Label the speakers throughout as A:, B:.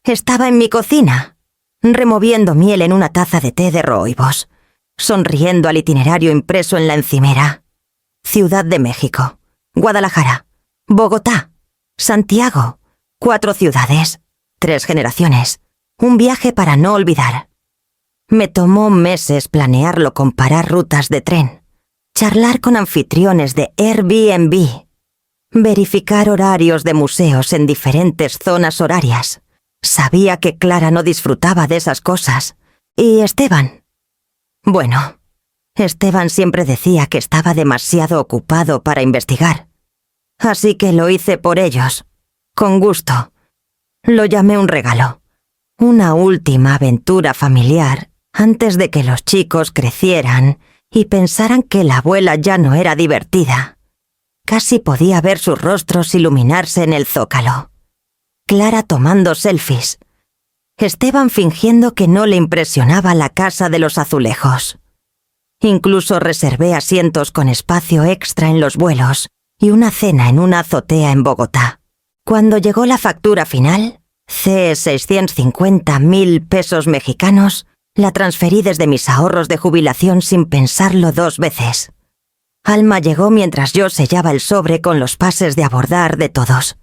A: Estaba en mi cocina, removiendo miel en una taza de té de rooibos, sonriendo al itinerario impreso en la encimera. Ciudad de México, Guadalajara, Bogotá, Santiago, 4 ciudades, 3 generaciones, un viaje para no olvidar. Me tomó meses planearlo con parar rutas de tren, charlar con anfitriones de Airbnb, verificar horarios de museos en diferentes zonas horarias. Sabía que Clara no disfrutaba de esas cosas. ¿Y Esteban? Bueno, Esteban siempre decía que estaba demasiado ocupado para investigar. Así que lo hice por ellos, con gusto. Lo llamé un regalo, una última aventura familiar antes de que los chicos crecieran y pensaran que la abuela ya no era divertida. Casi podía ver sus rostros iluminarse en el zócalo. Clara tomando selfies. Esteban fingiendo que no le impresionaba la casa de los azulejos. Incluso reservé asientos con espacio extra en los vuelos y una cena en una azotea en Bogotá. Cuando llegó la factura final, $650,000 pesos mexicanos, la transferí desde mis ahorros de jubilación sin pensarlo 2 veces. Alma llegó mientras yo sellaba el sobre con los pases de abordar de todos.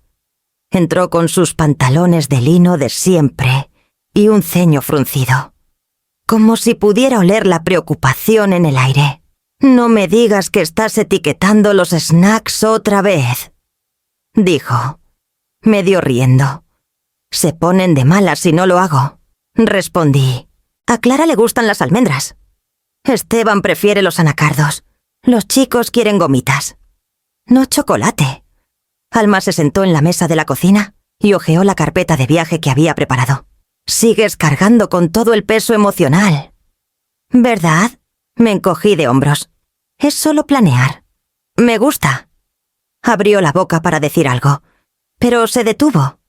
A: Entró con sus pantalones de lino de siempre y un ceño fruncido, como si pudiera oler la preocupación en el aire. «No me digas que estás etiquetando los snacks otra vez», dijo, medio riendo. «Se ponen de malas si no lo hago», respondí. «A Clara le gustan las almendras. Esteban prefiere los anacardos. Los chicos quieren gomitas. No chocolate». Alma se sentó en la mesa de la cocina y hojeó la carpeta de viaje que había preparado. «Sigues cargando con todo el peso emocional». «¿Verdad?», me encogí de hombros. «Es solo planear. Me gusta». Abrió la boca para decir algo, pero se detuvo.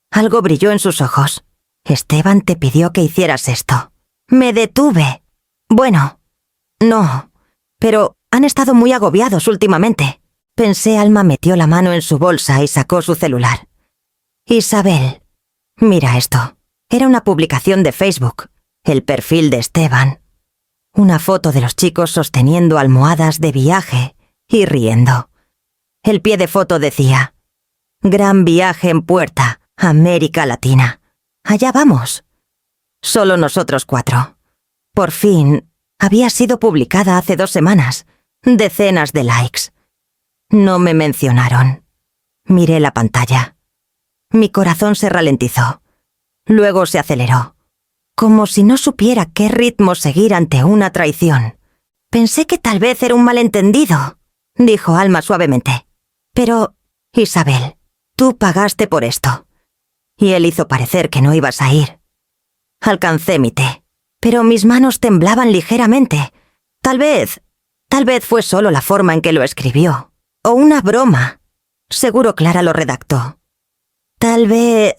A: Algo brilló en sus ojos. «Esteban te pidió que hicieras esto». Me detuve. «Bueno, no, pero han estado muy agobiados últimamente». Pensé. Alma metió la mano en su bolsa y sacó su celular. «Isabel, mira esto». Era una publicación de Facebook, el perfil de Esteban. Una foto de los chicos sosteniendo almohadas de viaje y riendo. El pie de foto decía: «Gran viaje en puerta, América Latina. Allá vamos». Solo nosotros 4. Por fin, había sido publicada hace 2 semanas. Decenas de likes. No me mencionaron. Miré la pantalla. Mi corazón se ralentizó. Luego se aceleró, como si no supiera qué ritmo seguir ante una traición. «Pensé que tal vez era un malentendido», dijo Alma suavemente. «Pero, Isabel, tú pagaste por esto». Y él hizo parecer que no ibas a ir. Alcancé mi té, pero mis manos temblaban ligeramente. Tal vez fue solo la forma en que lo escribió. O una broma. Seguro Clara lo redactó. «Tal vez»,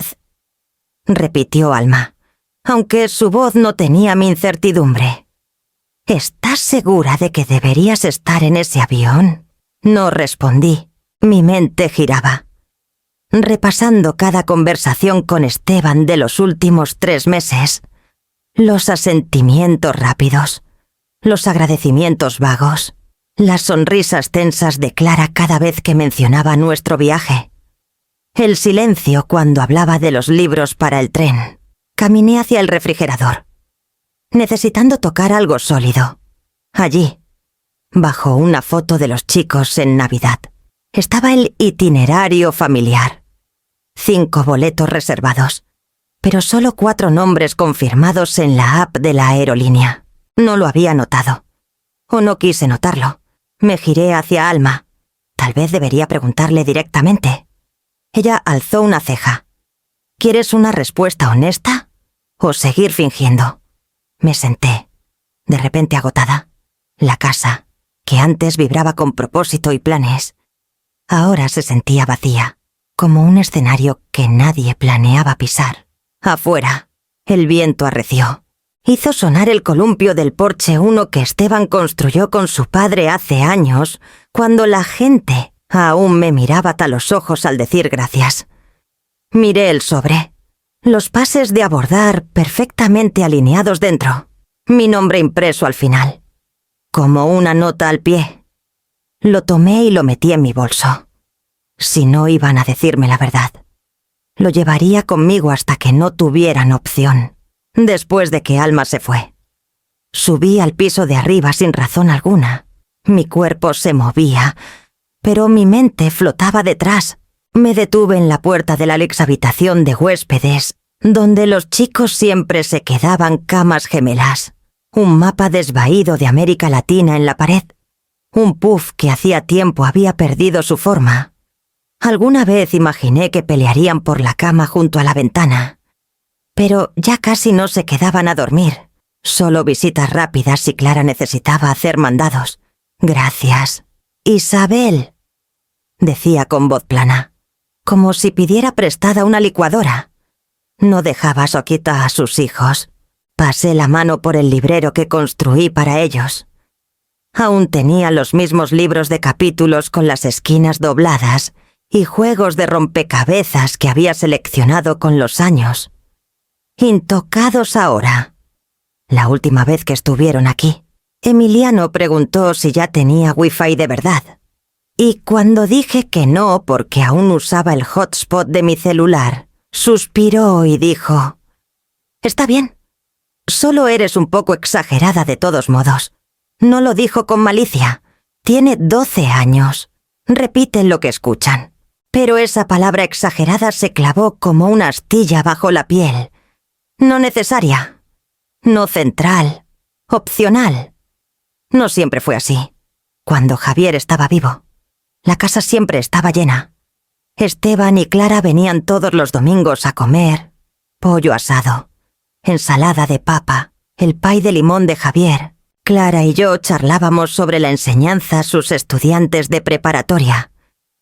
A: repitió Alma, aunque su voz no tenía mi incertidumbre. «¿Estás segura de que deberías estar en ese avión?». No respondí. Mi mente giraba, repasando cada conversación con Esteban de los últimos 3 meses. Los asentimientos rápidos, los agradecimientos vagos, las sonrisas tensas de Clara cada vez que mencionaba nuestro viaje. El silencio cuando hablaba de los libros para el tren. Caminé hacia el refrigerador, necesitando tocar algo sólido. Allí, bajo una foto de los chicos en Navidad, estaba el itinerario familiar. 5 boletos reservados, pero solo 4 nombres confirmados en la app de la aerolínea. No lo había notado. O no quise notarlo. Me giré hacia Alma. Tal vez debería preguntarle directamente. Ella alzó una ceja. «¿Quieres una respuesta honesta o seguir fingiendo?». Me senté, de repente agotada. La casa, que antes vibraba con propósito y planes, ahora se sentía vacía, como un escenario que nadie planeaba pisar. Afuera, el viento arreció. Hizo sonar el columpio del Porsche 1 que Esteban construyó con su padre hace años, cuando la gente aún me miraba hasta los ojos al decir gracias. Miré el sobre. Los pases de abordar perfectamente alineados dentro. Mi nombre impreso al final. Como una nota al pie. Lo tomé y lo metí en mi bolso. Si no iban a decirme la verdad. Lo llevaría conmigo hasta que no tuvieran opción, después de que Alma se fue. Subí al piso de arriba sin razón alguna. Mi cuerpo se movía, pero mi mente flotaba detrás. Me detuve en la puerta de la exhabitación de huéspedes, donde los chicos siempre se quedaban camas gemelas. Un mapa desvaído de América Latina en la pared. Un puff que hacía tiempo había perdido su forma. Alguna vez imaginé que pelearían por la cama junto a la ventana, pero ya casi no se quedaban a dormir, solo visitas rápidas si Clara necesitaba hacer mandados. Gracias. Isabel, decía con voz plana, como si pidiera prestada una licuadora. No dejaba soquita a sus hijos. Pasé la mano por el librero que construí para ellos. Aún tenía los mismos libros de capítulos con las esquinas dobladas y juegos de rompecabezas que había seleccionado con los años. Intocados ahora. La última vez que estuvieron aquí, Emiliano preguntó si ya tenía wifi de verdad. Y cuando dije que no porque aún usaba el hotspot de mi celular, suspiró y dijo: «Está bien. Solo eres un poco exagerada de todos modos». No lo dijo con malicia. Tiene 12 años. Repiten lo que escuchan. Pero esa palabra exagerada se clavó como una astilla bajo la piel. No necesaria. No central. Opcional. No siempre fue así. Cuando Javier estaba vivo, la casa siempre estaba llena. Esteban y Clara venían todos los domingos a comer pollo asado, ensalada de papa, el pay de limón de Javier. Clara y yo charlábamos sobre la enseñanza a sus estudiantes de preparatoria.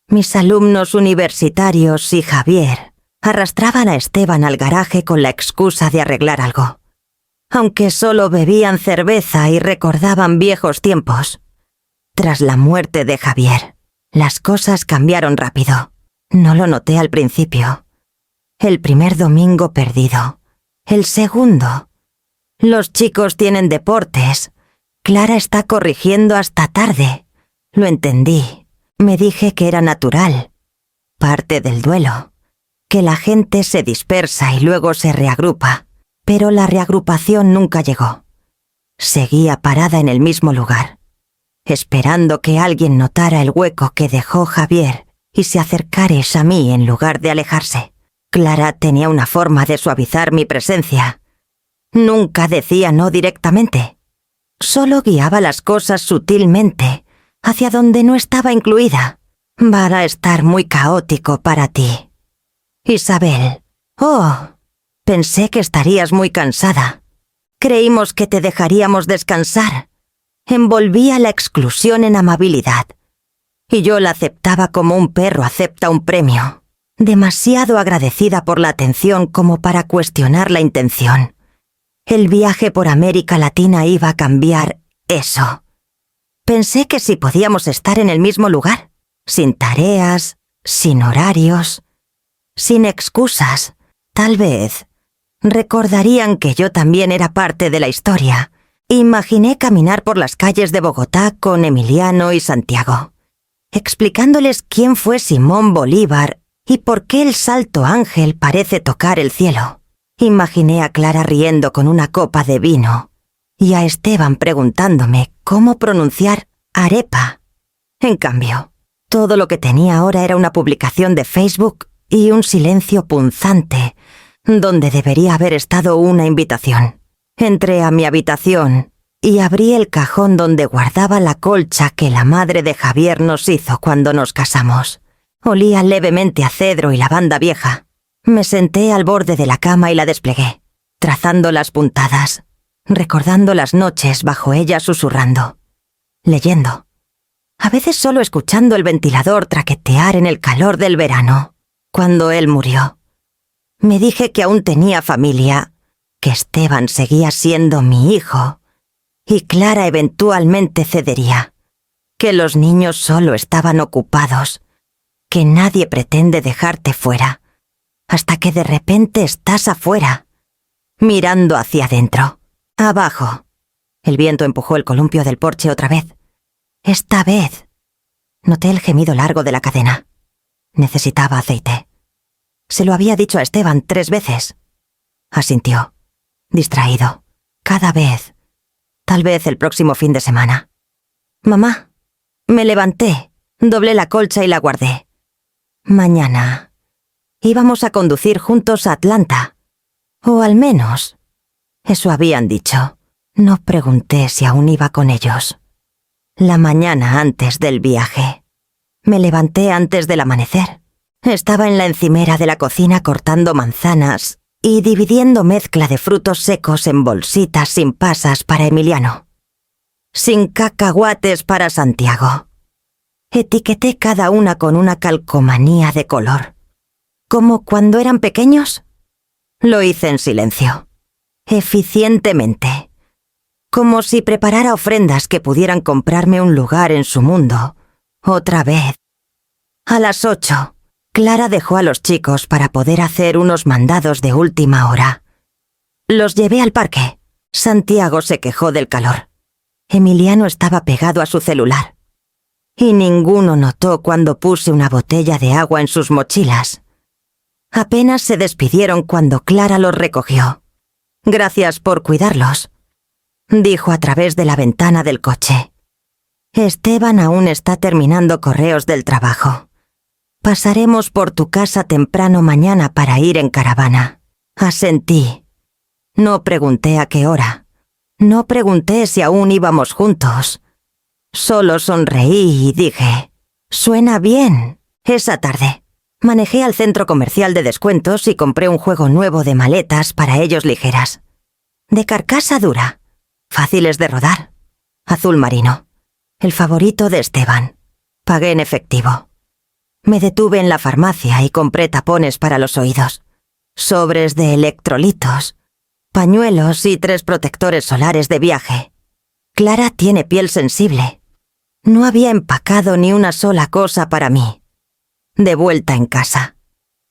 A: Mis alumnos universitarios y Javier arrastraban a Esteban al garaje con la excusa de arreglar algo. Aunque solo bebían cerveza y recordaban viejos tiempos. Tras la muerte de Javier, las cosas cambiaron rápido. No lo noté al principio. El primer domingo perdido. El segundo. Los chicos tienen deportes. Clara está corrigiendo hasta tarde. Lo entendí. Me dije que era natural. Parte del duelo. Que la gente se dispersa y luego se reagrupa. Pero la reagrupación nunca llegó. Seguía parada en el mismo lugar, esperando que alguien notara el hueco que dejó Javier y se acercara a mí en lugar de alejarse. Clara tenía una forma de suavizar mi presencia. Nunca decía no directamente. Solo guiaba las cosas sutilmente, hacia donde no estaba incluida. Va a estar muy caótico para ti. Isabel. Oh, pensé que estarías muy cansada. Creímos que te dejaríamos descansar. Envolvía la exclusión en amabilidad. Y yo la aceptaba como un perro acepta un premio. Demasiado agradecida por la atención como para cuestionar la intención. El viaje por América Latina iba a cambiar eso. Pensé que si podíamos estar en el mismo lugar, sin tareas, sin horarios, sin excusas, tal vez recordarían que yo también era parte de la historia. Imaginé caminar por las calles de Bogotá con Emiliano y Santiago, explicándoles quién fue Simón Bolívar y por qué el Salto Ángel parece tocar el cielo. Imaginé a Clara riendo con una copa de vino y a Esteban preguntándome cómo pronunciar arepa. En cambio, todo lo que tenía ahora era una publicación de Facebook y un silencio punzante, donde debería haber estado una invitación. Entré a mi habitación y abrí el cajón donde guardaba la colcha que la madre de Javier nos hizo cuando nos casamos. Olía levemente a cedro y lavanda vieja. Me senté al borde de la cama y la desplegué, trazando las puntadas, recordando las noches bajo ella susurrando, leyendo. A veces solo escuchando el ventilador traquetear en el calor del verano, cuando él murió. Me dije que aún tenía familia, que Esteban seguía siendo mi hijo, y Clara eventualmente cedería, que los niños solo estaban ocupados, que nadie pretende dejarte fuera, hasta que de repente estás afuera, mirando hacia adentro, abajo. El viento empujó el columpio del porche otra vez. Esta vez noté el gemido largo de la cadena. Necesitaba aceite. Se lo había dicho a Esteban 3 veces. Asintió, distraído, cada vez. Tal vez el próximo fin de semana. Mamá, me levanté, doblé la colcha y la guardé. Mañana íbamos a conducir juntos a Atlanta. O al menos, eso habían dicho. No pregunté si aún iba con ellos. La mañana antes del viaje. Me levanté antes del amanecer. Estaba en la encimera de la cocina cortando manzanas y dividiendo mezcla de frutos secos en bolsitas sin pasas para Emiliano. Sin cacahuates para Santiago. Etiqueté cada una con una calcomanía de color. ¿Como cuando eran pequeños? Lo hice en silencio. Eficientemente. Como si preparara ofrendas que pudieran comprarme un lugar en su mundo. Otra vez. A las 8, Clara dejó a los chicos para poder hacer unos mandados de última hora. Los llevé al parque. Santiago se quejó del calor. Emiliano estaba pegado a su celular. Y ninguno notó cuando puse una botella de agua en sus mochilas. Apenas se despidieron cuando Clara los recogió. Gracias por cuidarlos, dijo a través de la ventana del coche. Esteban aún está terminando correos del trabajo. Pasaremos por tu casa temprano mañana para ir en caravana. Asentí. No pregunté a qué hora. No pregunté si aún íbamos juntos. Solo sonreí y dije, suena bien. Esa tarde manejé al centro comercial de descuentos y compré un juego nuevo de maletas para ellos ligeras. De carcasa dura, fáciles de rodar, azul marino, el favorito de Esteban. Pagué en efectivo. Me detuve en la farmacia y compré tapones para los oídos, sobres de electrolitos, pañuelos y 3 protectores solares de viaje. Clara tiene piel sensible. No había empacado ni una sola cosa para mí. De vuelta en casa,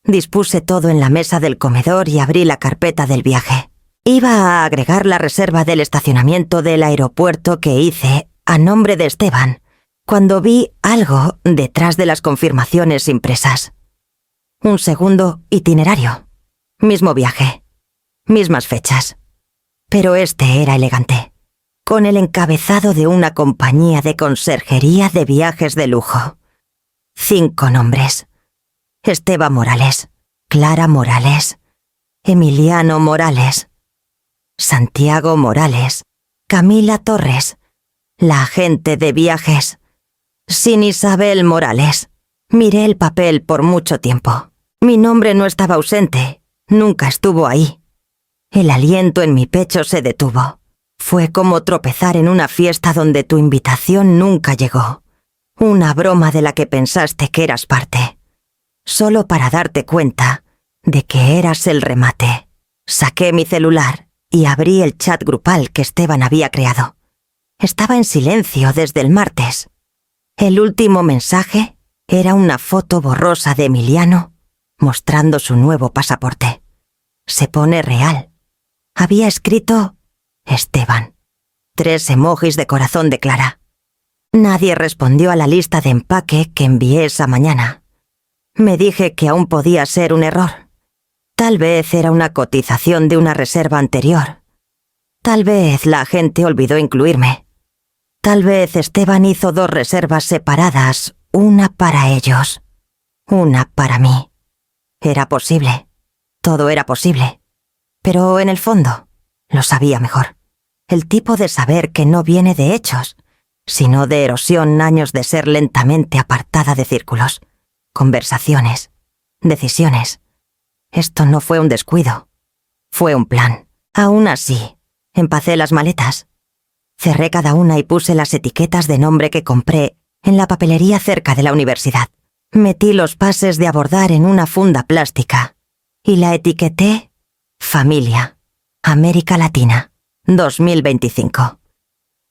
A: dispuse todo en la mesa del comedor y abrí la carpeta del viaje. Iba a agregar la reserva del estacionamiento del aeropuerto que hice a nombre de Esteban, cuando vi algo detrás de las confirmaciones impresas. Un segundo itinerario. Mismo viaje. Mismas fechas. Pero este era elegante, con el encabezado de una compañía de conserjería de viajes de lujo. 5 nombres. Esteban Morales, Clara Morales, Emiliano Morales, Santiago Morales, Camila Torres, la agente de viajes, sin Isabel Morales. Miré el papel por mucho tiempo. Mi nombre no estaba ausente, nunca estuvo ahí. El aliento en mi pecho se detuvo. Fue como tropezar en una fiesta donde tu invitación nunca llegó. Una broma de la que pensaste que eras parte. Solo para darte cuenta de que eras el remate. Saqué mi celular y abrí el chat grupal que Esteban había creado. Estaba en silencio desde el martes. El último mensaje era una foto borrosa de Emiliano mostrando su nuevo pasaporte. Se pone real. Había escrito Esteban. 3 emojis de corazón de Clara. Nadie respondió a la lista de empaque que envié esa mañana. Me dije que aún podía ser un error. Tal vez era una cotización de una reserva anterior. Tal vez la agente olvidó incluirme. Tal vez Esteban hizo 2 reservas separadas, una para ellos, una para mí. Era posible. Todo era posible. Pero en el fondo, lo sabía mejor. El tipo de saber que no viene de hechos, sino de erosión, años de ser lentamente apartada de círculos, conversaciones, decisiones. Esto no fue un descuido, fue un plan. Aún así, empacé las maletas. Cerré cada una y puse las etiquetas de nombre que compré en la papelería cerca de la universidad. Metí los pases de abordar en una funda plástica y la etiqueté Familia, América Latina, 2025.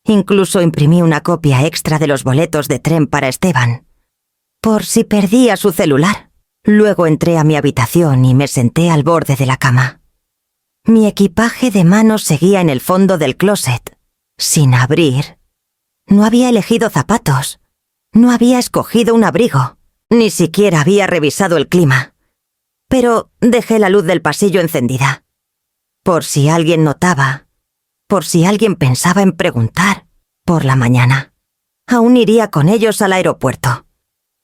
A: Incluso imprimí una copia extra de los boletos de tren para Esteban, por si perdía su celular. Luego entré a mi habitación y me senté al borde de la cama. Mi equipaje de mano seguía en el fondo del closet, sin abrir. No había elegido zapatos, no había escogido un abrigo, ni siquiera había revisado el clima. Pero dejé la luz del pasillo encendida. Por si alguien notaba, por si alguien pensaba en preguntar, por la mañana. Aún iría con ellos al aeropuerto.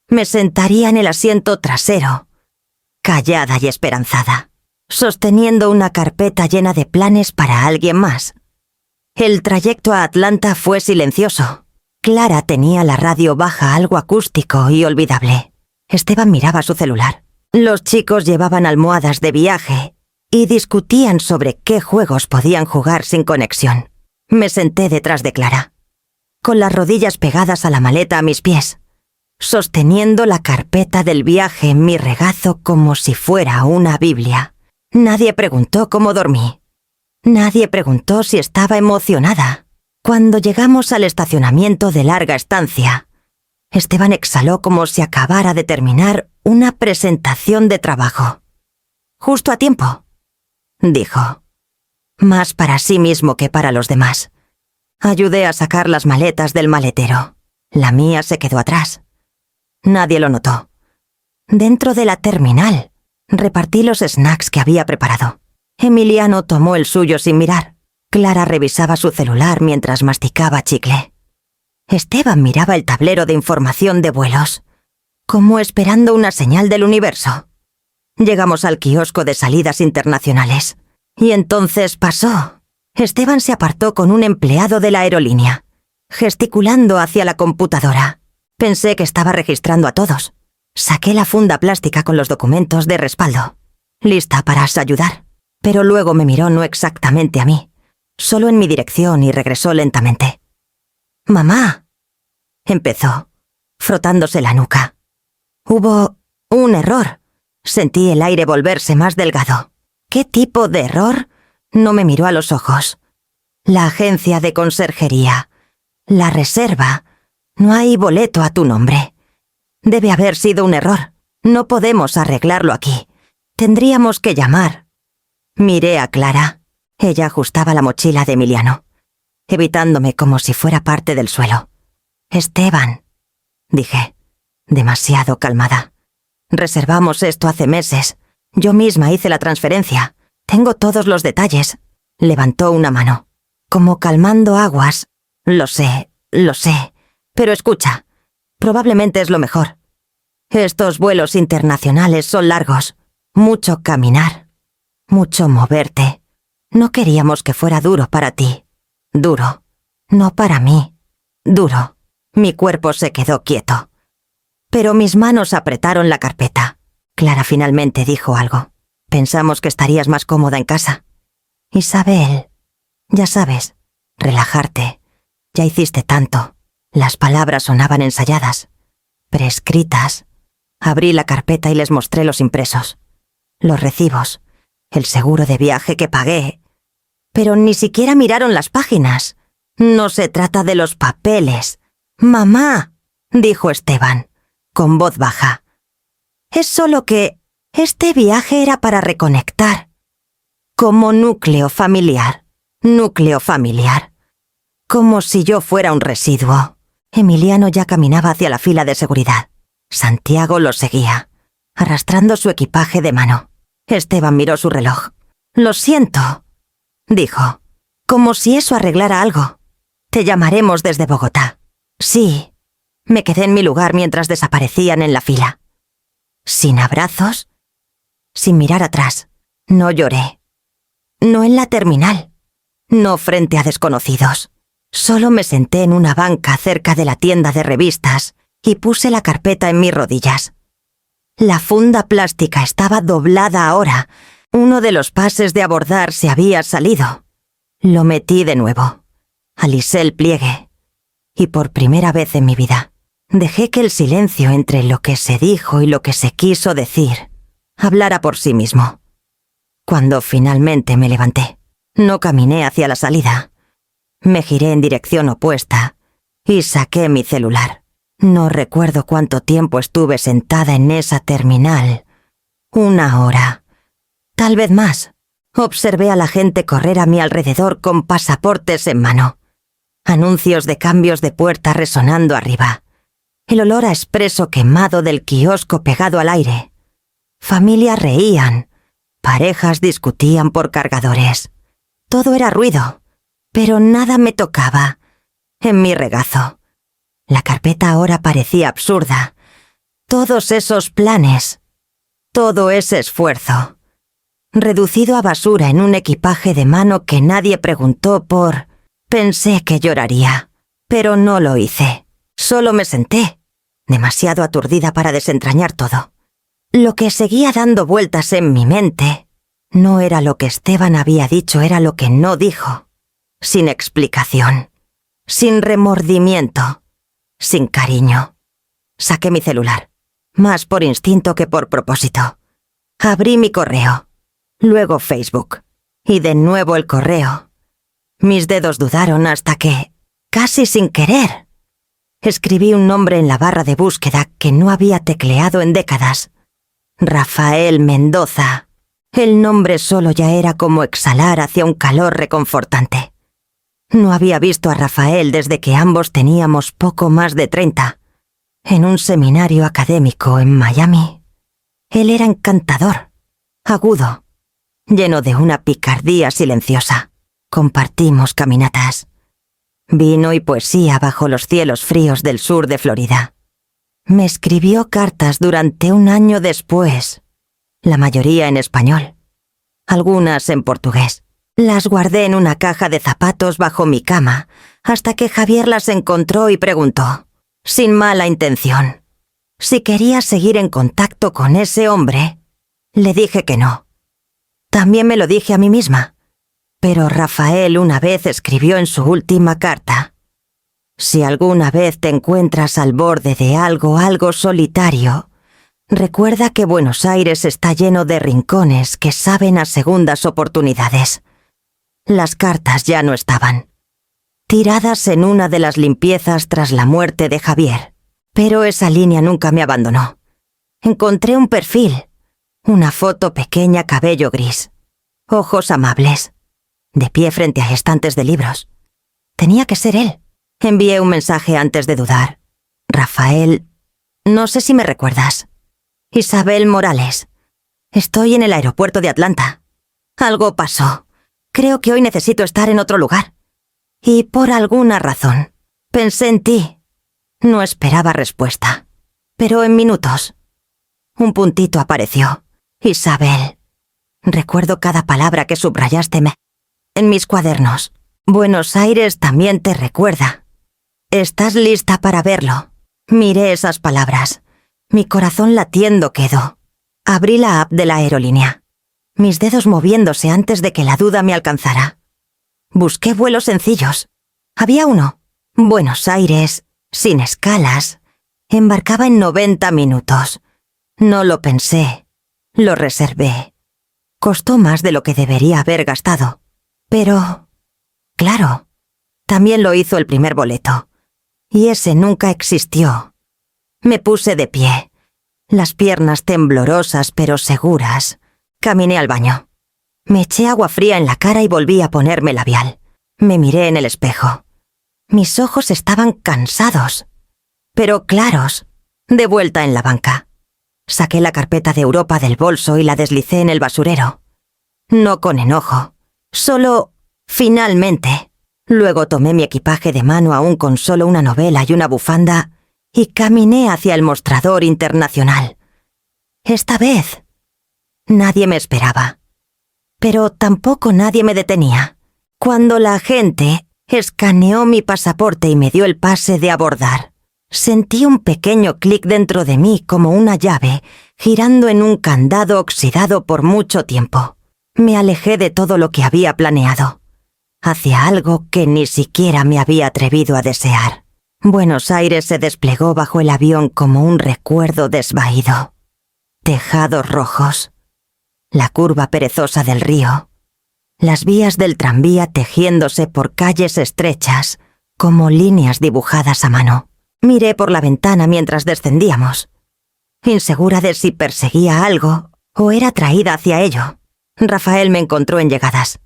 A: Me sentaría en el asiento trasero, callada y esperanzada, sosteniendo una carpeta llena de planes para alguien más. El trayecto a Atlanta fue silencioso. Clara tenía la radio baja, algo acústico y olvidable. Esteban miraba su celular. Los chicos llevaban almohadas de viaje y discutían sobre qué juegos podían jugar sin conexión. Me senté detrás de Clara, con las rodillas pegadas a la maleta a mis pies, sosteniendo la carpeta del viaje en mi regazo como si fuera una Biblia. Nadie preguntó cómo dormí. Nadie preguntó si estaba emocionada. Cuando llegamos al estacionamiento de larga estancia, Esteban exhaló como si acabara de terminar una presentación de trabajo. «Justo a tiempo», dijo. Más para sí mismo que para los demás. Ayudé a sacar las maletas del maletero. La mía se quedó atrás. Nadie lo notó. Dentro de la terminal, repartí los snacks que había preparado. Emiliano tomó el suyo sin mirar. Clara revisaba su celular mientras masticaba chicle. Esteban miraba el tablero de información de vuelos, como esperando una señal del universo. Llegamos al kiosco de salidas internacionales. Y entonces pasó. Esteban se apartó con un empleado de la aerolínea, gesticulando hacia la computadora. Pensé que estaba registrando a todos. Saqué la funda plástica con los documentos de respaldo, lista para ayudar. Pero luego me miró no exactamente a mí, solo en mi dirección y regresó lentamente. «Mamá», empezó, frotándose la nuca. «Hubo un error». Sentí el aire volverse más delgado. ¿Qué tipo de error? No me miró a los ojos. La agencia de conserjería. La reserva. No hay boleto a tu nombre. Debe haber sido un error. No podemos arreglarlo aquí. Tendríamos que llamar. Miré a Clara. Ella ajustaba la mochila de Emiliano, evitándome como si fuera parte del suelo. «Esteban», dije, demasiado calmada. «Reservamos esto hace meses. Yo misma hice la transferencia. Tengo todos los detalles». Levantó una mano, como calmando aguas. Lo sé. Pero escucha, probablemente es lo mejor. Estos vuelos internacionales son largos. Mucho caminar. Mucho moverte. No queríamos que fuera duro para ti. Duro. No para mí. Duro. Mi cuerpo se quedó quieto. Pero mis manos apretaron la carpeta. Clara finalmente dijo algo. «Pensamos que estarías más cómoda en casa». «Isabel, ya sabes, relajarte. Ya hiciste tanto». Las palabras sonaban ensayadas, preescritas. Abrí la carpeta y les mostré los impresos, los recibos, el seguro de viaje que pagué. Pero ni siquiera miraron las páginas. «No se trata de los papeles». «Mamá», dijo Esteban, con voz baja. «Es solo que este viaje era para reconectar. Como núcleo familiar. Núcleo familiar. Como si yo fuera un residuo». Emiliano ya caminaba hacia la fila de seguridad. Santiago lo seguía, arrastrando su equipaje de mano. Esteban miró su reloj. «Lo siento», dijo, como si eso arreglara algo. «Te llamaremos desde Bogotá». «Sí». Me quedé en mi lugar mientras desaparecían en la fila. Sin abrazos, sin mirar atrás. No lloré. No en la terminal. No frente a desconocidos. Solo me senté en una banca cerca de la tienda de revistas y puse la carpeta en mis rodillas. La funda plástica estaba doblada ahora. Uno de los pases de abordar se había salido. Lo metí de nuevo. Alisé el pliegue. Y por primera vez en mi vida, dejé que el silencio entre lo que se dijo y lo que se quiso decir hablara por sí mismo. Cuando finalmente me levanté, no caminé hacia la salida. Me giré en dirección opuesta y saqué mi celular. No recuerdo cuánto tiempo estuve sentada en esa terminal 1 hora. Tal vez más. Observé a la gente correr a mi alrededor con pasaportes en mano. Anuncios de cambios de puerta resonando arriba. El olor a expreso quemado del kiosco pegado al aire. Familias reían. Parejas discutían por cargadores. Todo era ruido, pero nada me tocaba. En mi regazo. La carpeta ahora parecía absurda. Todos esos planes. Todo ese esfuerzo. Reducido a basura en un equipaje de mano que nadie preguntó por... Pensé que lloraría, pero no lo hice. Solo me senté, demasiado aturdida para desentrañar todo. Lo que seguía dando vueltas en mi mente no era lo que Esteban había dicho, era lo que no dijo. Sin explicación, sin remordimiento, sin cariño. Saqué mi celular, más por instinto que por propósito. Abrí mi correo, luego Facebook, y de nuevo el correo. Mis dedos dudaron hasta que, casi sin querer, escribí un nombre en la barra de búsqueda que no había tecleado en décadas. Rafael Mendoza. El nombre solo ya era como exhalar hacia un calor reconfortante. No había visto a Rafael desde que ambos teníamos poco más de 30. En un seminario académico en Miami. Él era encantador, agudo, lleno de una picardía silenciosa. Compartimos caminatas. Vino y poesía bajo los cielos fríos del sur de Florida. Me escribió cartas durante 1 año después, la mayoría en español, algunas en portugués. Las guardé en una caja de zapatos bajo mi cama, hasta que Javier las encontró y preguntó, sin mala intención, si quería seguir en contacto con ese hombre. Le dije que no. También me lo dije a mí misma. Pero Rafael una vez escribió en su última carta: si alguna vez te encuentras al borde de algo solitario, recuerda que Buenos Aires está lleno de rincones que saben a segundas oportunidades. Las cartas ya no estaban, tiradas en una de las limpiezas tras la muerte de Javier, pero esa línea nunca me abandonó. Encontré un perfil, una foto pequeña, cabello gris, ojos amables, de pie frente a estantes de libros. Tenía que ser él. Envié un mensaje antes de dudar. Rafael, no sé si me recuerdas. Isabel Morales. Estoy en el aeropuerto de Atlanta. Algo pasó. Creo que hoy necesito estar en otro lugar. Y por alguna razón, pensé en ti. No esperaba respuesta. Pero en minutos, un puntito apareció. Isabel. Recuerdo cada palabra que subrayaste en mis cuadernos. Buenos Aires también te recuerda. ¿Estás lista para verlo? Miré esas palabras. Mi corazón latiendo quedó. Abrí la app de la aerolínea, mis dedos moviéndose antes de que la duda me alcanzara. Busqué vuelos sencillos. Había uno. Buenos Aires, sin escalas. Embarcaba en 90 minutos. No lo pensé. Lo reservé. Costó más de lo que debería haber gastado. Pero, claro, también lo hizo el primer boleto. Y ese nunca existió. Me puse de pie, las piernas temblorosas pero seguras. Caminé al baño. Me eché agua fría en la cara y volví a ponerme labial. Me miré en el espejo. Mis ojos estaban cansados, pero claros, de vuelta en la banca. Saqué la carpeta de Europa del bolso y la deslicé en el basurero. No con enojo. Solo, finalmente. Luego tomé mi equipaje de mano aún con solo una novela y una bufanda y caminé hacia el mostrador internacional. Esta vez, nadie me esperaba. Pero tampoco nadie me detenía. Cuando la agente escaneó mi pasaporte y me dio el pase de abordar, sentí un pequeño clic dentro de mí como una llave girando en un candado oxidado por mucho tiempo. Me alejé de todo lo que había planeado, hacia algo que ni siquiera me había atrevido a desear. Buenos Aires se desplegó bajo el avión como un recuerdo desvaído. Tejados rojos, la curva perezosa del río, las vías del tranvía tejiéndose por calles estrechas como líneas dibujadas a mano. Miré por la ventana mientras descendíamos, insegura de si perseguía algo o era atraída hacia ello. Rafael me encontró en llegadas.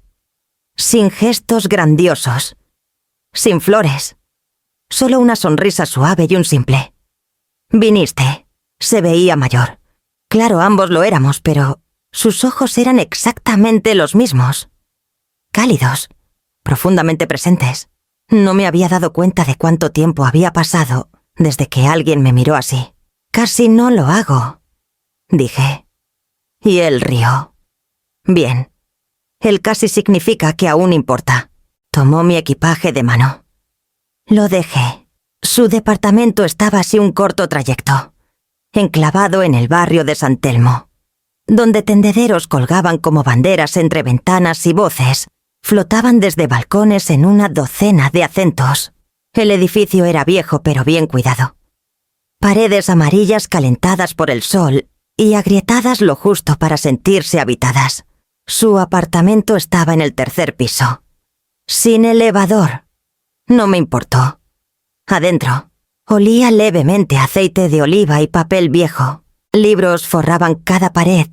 A: Sin gestos grandiosos. Sin flores. Solo una sonrisa suave y un simple. Viniste. Se veía mayor. Claro, ambos lo éramos, pero sus ojos eran exactamente los mismos. Cálidos. Profundamente presentes. No me había dado cuenta de cuánto tiempo había pasado desde que alguien me miró así. Casi no lo hago, dije. Y él rió. Bien. El casi significa que aún importa. Tomó mi equipaje de mano. Lo dejé. Su departamento estaba así un corto trayecto, enclavado en el barrio de San Telmo, donde tendederos colgaban como banderas entre ventanas y voces, flotaban desde balcones en una docena de acentos. El edificio era viejo pero bien cuidado. Paredes amarillas calentadas por el sol y agrietadas lo justo para sentirse habitadas. Su apartamento estaba en el tercer piso. Sin elevador. No me importó. Adentro, olía levemente a aceite de oliva y papel viejo. Libros forraban cada pared.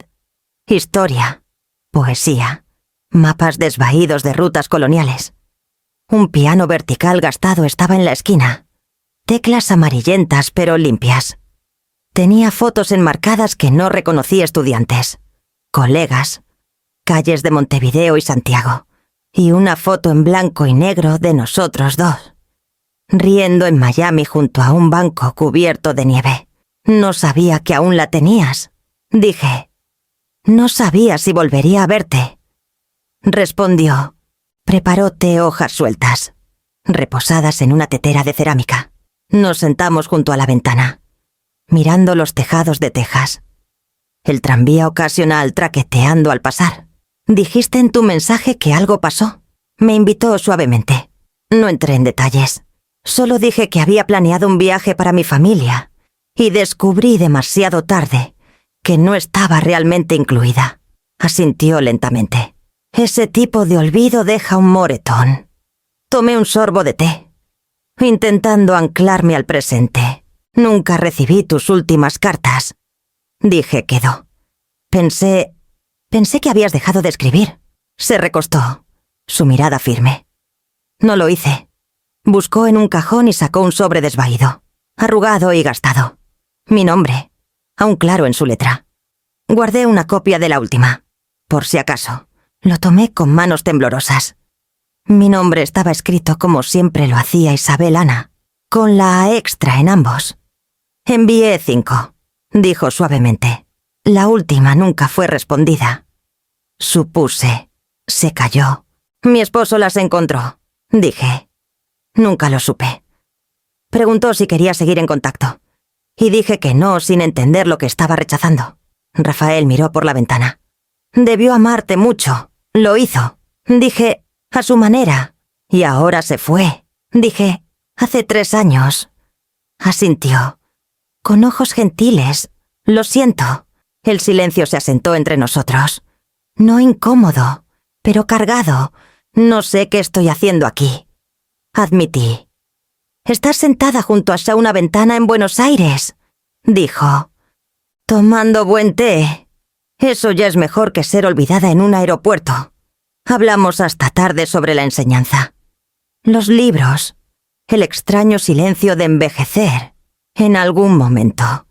A: Historia, poesía, mapas desvaídos de rutas coloniales. Un piano vertical gastado estaba en la esquina. Teclas amarillentas pero limpias. Tenía fotos enmarcadas que no reconocí estudiantes, colegas, calles de Montevideo y Santiago, y una foto en blanco y negro de nosotros dos, riendo en Miami junto a un banco cubierto de nieve. No sabía que aún la tenías, dije. No sabía si volvería a verte. Respondió. Preparó té hojas sueltas, reposadas en una tetera de cerámica. Nos sentamos junto a la ventana, mirando los tejados de Texas. El tranvía ocasional traqueteando al pasar. Dijiste en tu mensaje que algo pasó. Me invitó suavemente. No entré en detalles. Solo dije que había planeado un viaje para mi familia y descubrí demasiado tarde que no estaba realmente incluida. Asintió lentamente. Ese tipo de olvido deja un moretón. Tomé un sorbo de té, intentando anclarme al presente. Nunca recibí tus últimas cartas. Dije quedó. Pensé que habías dejado de escribir. Se recostó, su mirada firme. No lo hice. Buscó en un cajón y sacó un sobre desvaído, arrugado y gastado. Mi nombre, aún claro en su letra. Guardé una copia de la última, por si acaso. Lo tomé con manos temblorosas. Mi nombre estaba escrito como siempre lo hacía Isabel Ana, con la A extra en ambos. Envié 5, dijo suavemente. La última nunca fue respondida. Supuse. Se calló. Mi esposo las encontró, dije. Nunca lo supe. Preguntó si quería seguir en contacto, y dije que no sin entender lo que estaba rechazando. Rafael miró por la ventana. Debió amarte mucho. Lo hizo. Dije, a su manera. Y ahora se fue. Dije, hace 3 años. Asintió. Con ojos gentiles. Lo siento. El silencio se asentó entre nosotros. No incómodo, pero cargado. No sé qué estoy haciendo aquí. Admití. Estás sentada junto a una ventana en Buenos Aires, dijo. Tomando buen té. Eso ya es mejor que ser olvidada en un aeropuerto. Hablamos hasta tarde sobre la enseñanza. Los libros. El extraño silencio de envejecer. En algún momento.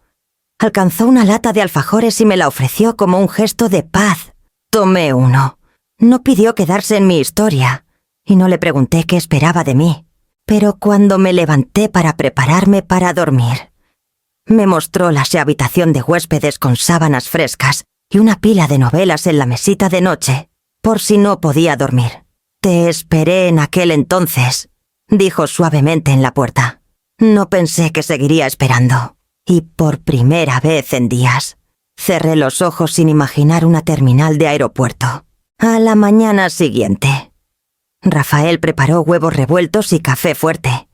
A: Alcanzó una lata de alfajores y me la ofreció como un gesto de paz. Tomé uno. No pidió quedarse en mi historia, y no le pregunté qué esperaba de mí. Pero cuando me levanté para prepararme para dormir, me mostró la habitación de huéspedes con sábanas frescas y una pila de novelas en la mesita de noche, por si no podía dormir. Te esperé en aquel entonces, dijo suavemente en la puerta. No pensé que seguiría esperando, y por primera vez en días, cerré los ojos sin imaginar una terminal de aeropuerto. A la mañana siguiente, Rafael preparó huevos revueltos y café fuerte,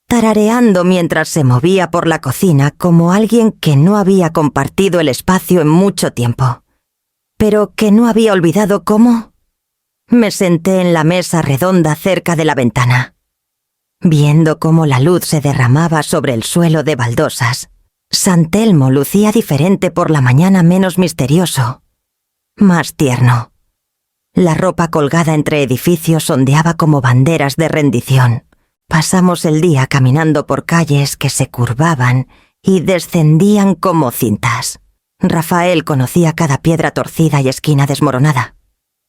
A: tarareando mientras se movía por la cocina como alguien que no había compartido el espacio en mucho tiempo, pero que no había olvidado cómo. Me senté en la mesa redonda cerca de la ventana, viendo cómo la luz se derramaba sobre el suelo de baldosas. San Telmo lucía diferente por la mañana, menos misterioso, más tierno. La ropa colgada entre edificios ondeaba como banderas de rendición. Pasamos el día caminando por calles que se curvaban y descendían como cintas. Rafael conocía cada piedra torcida y esquina desmoronada,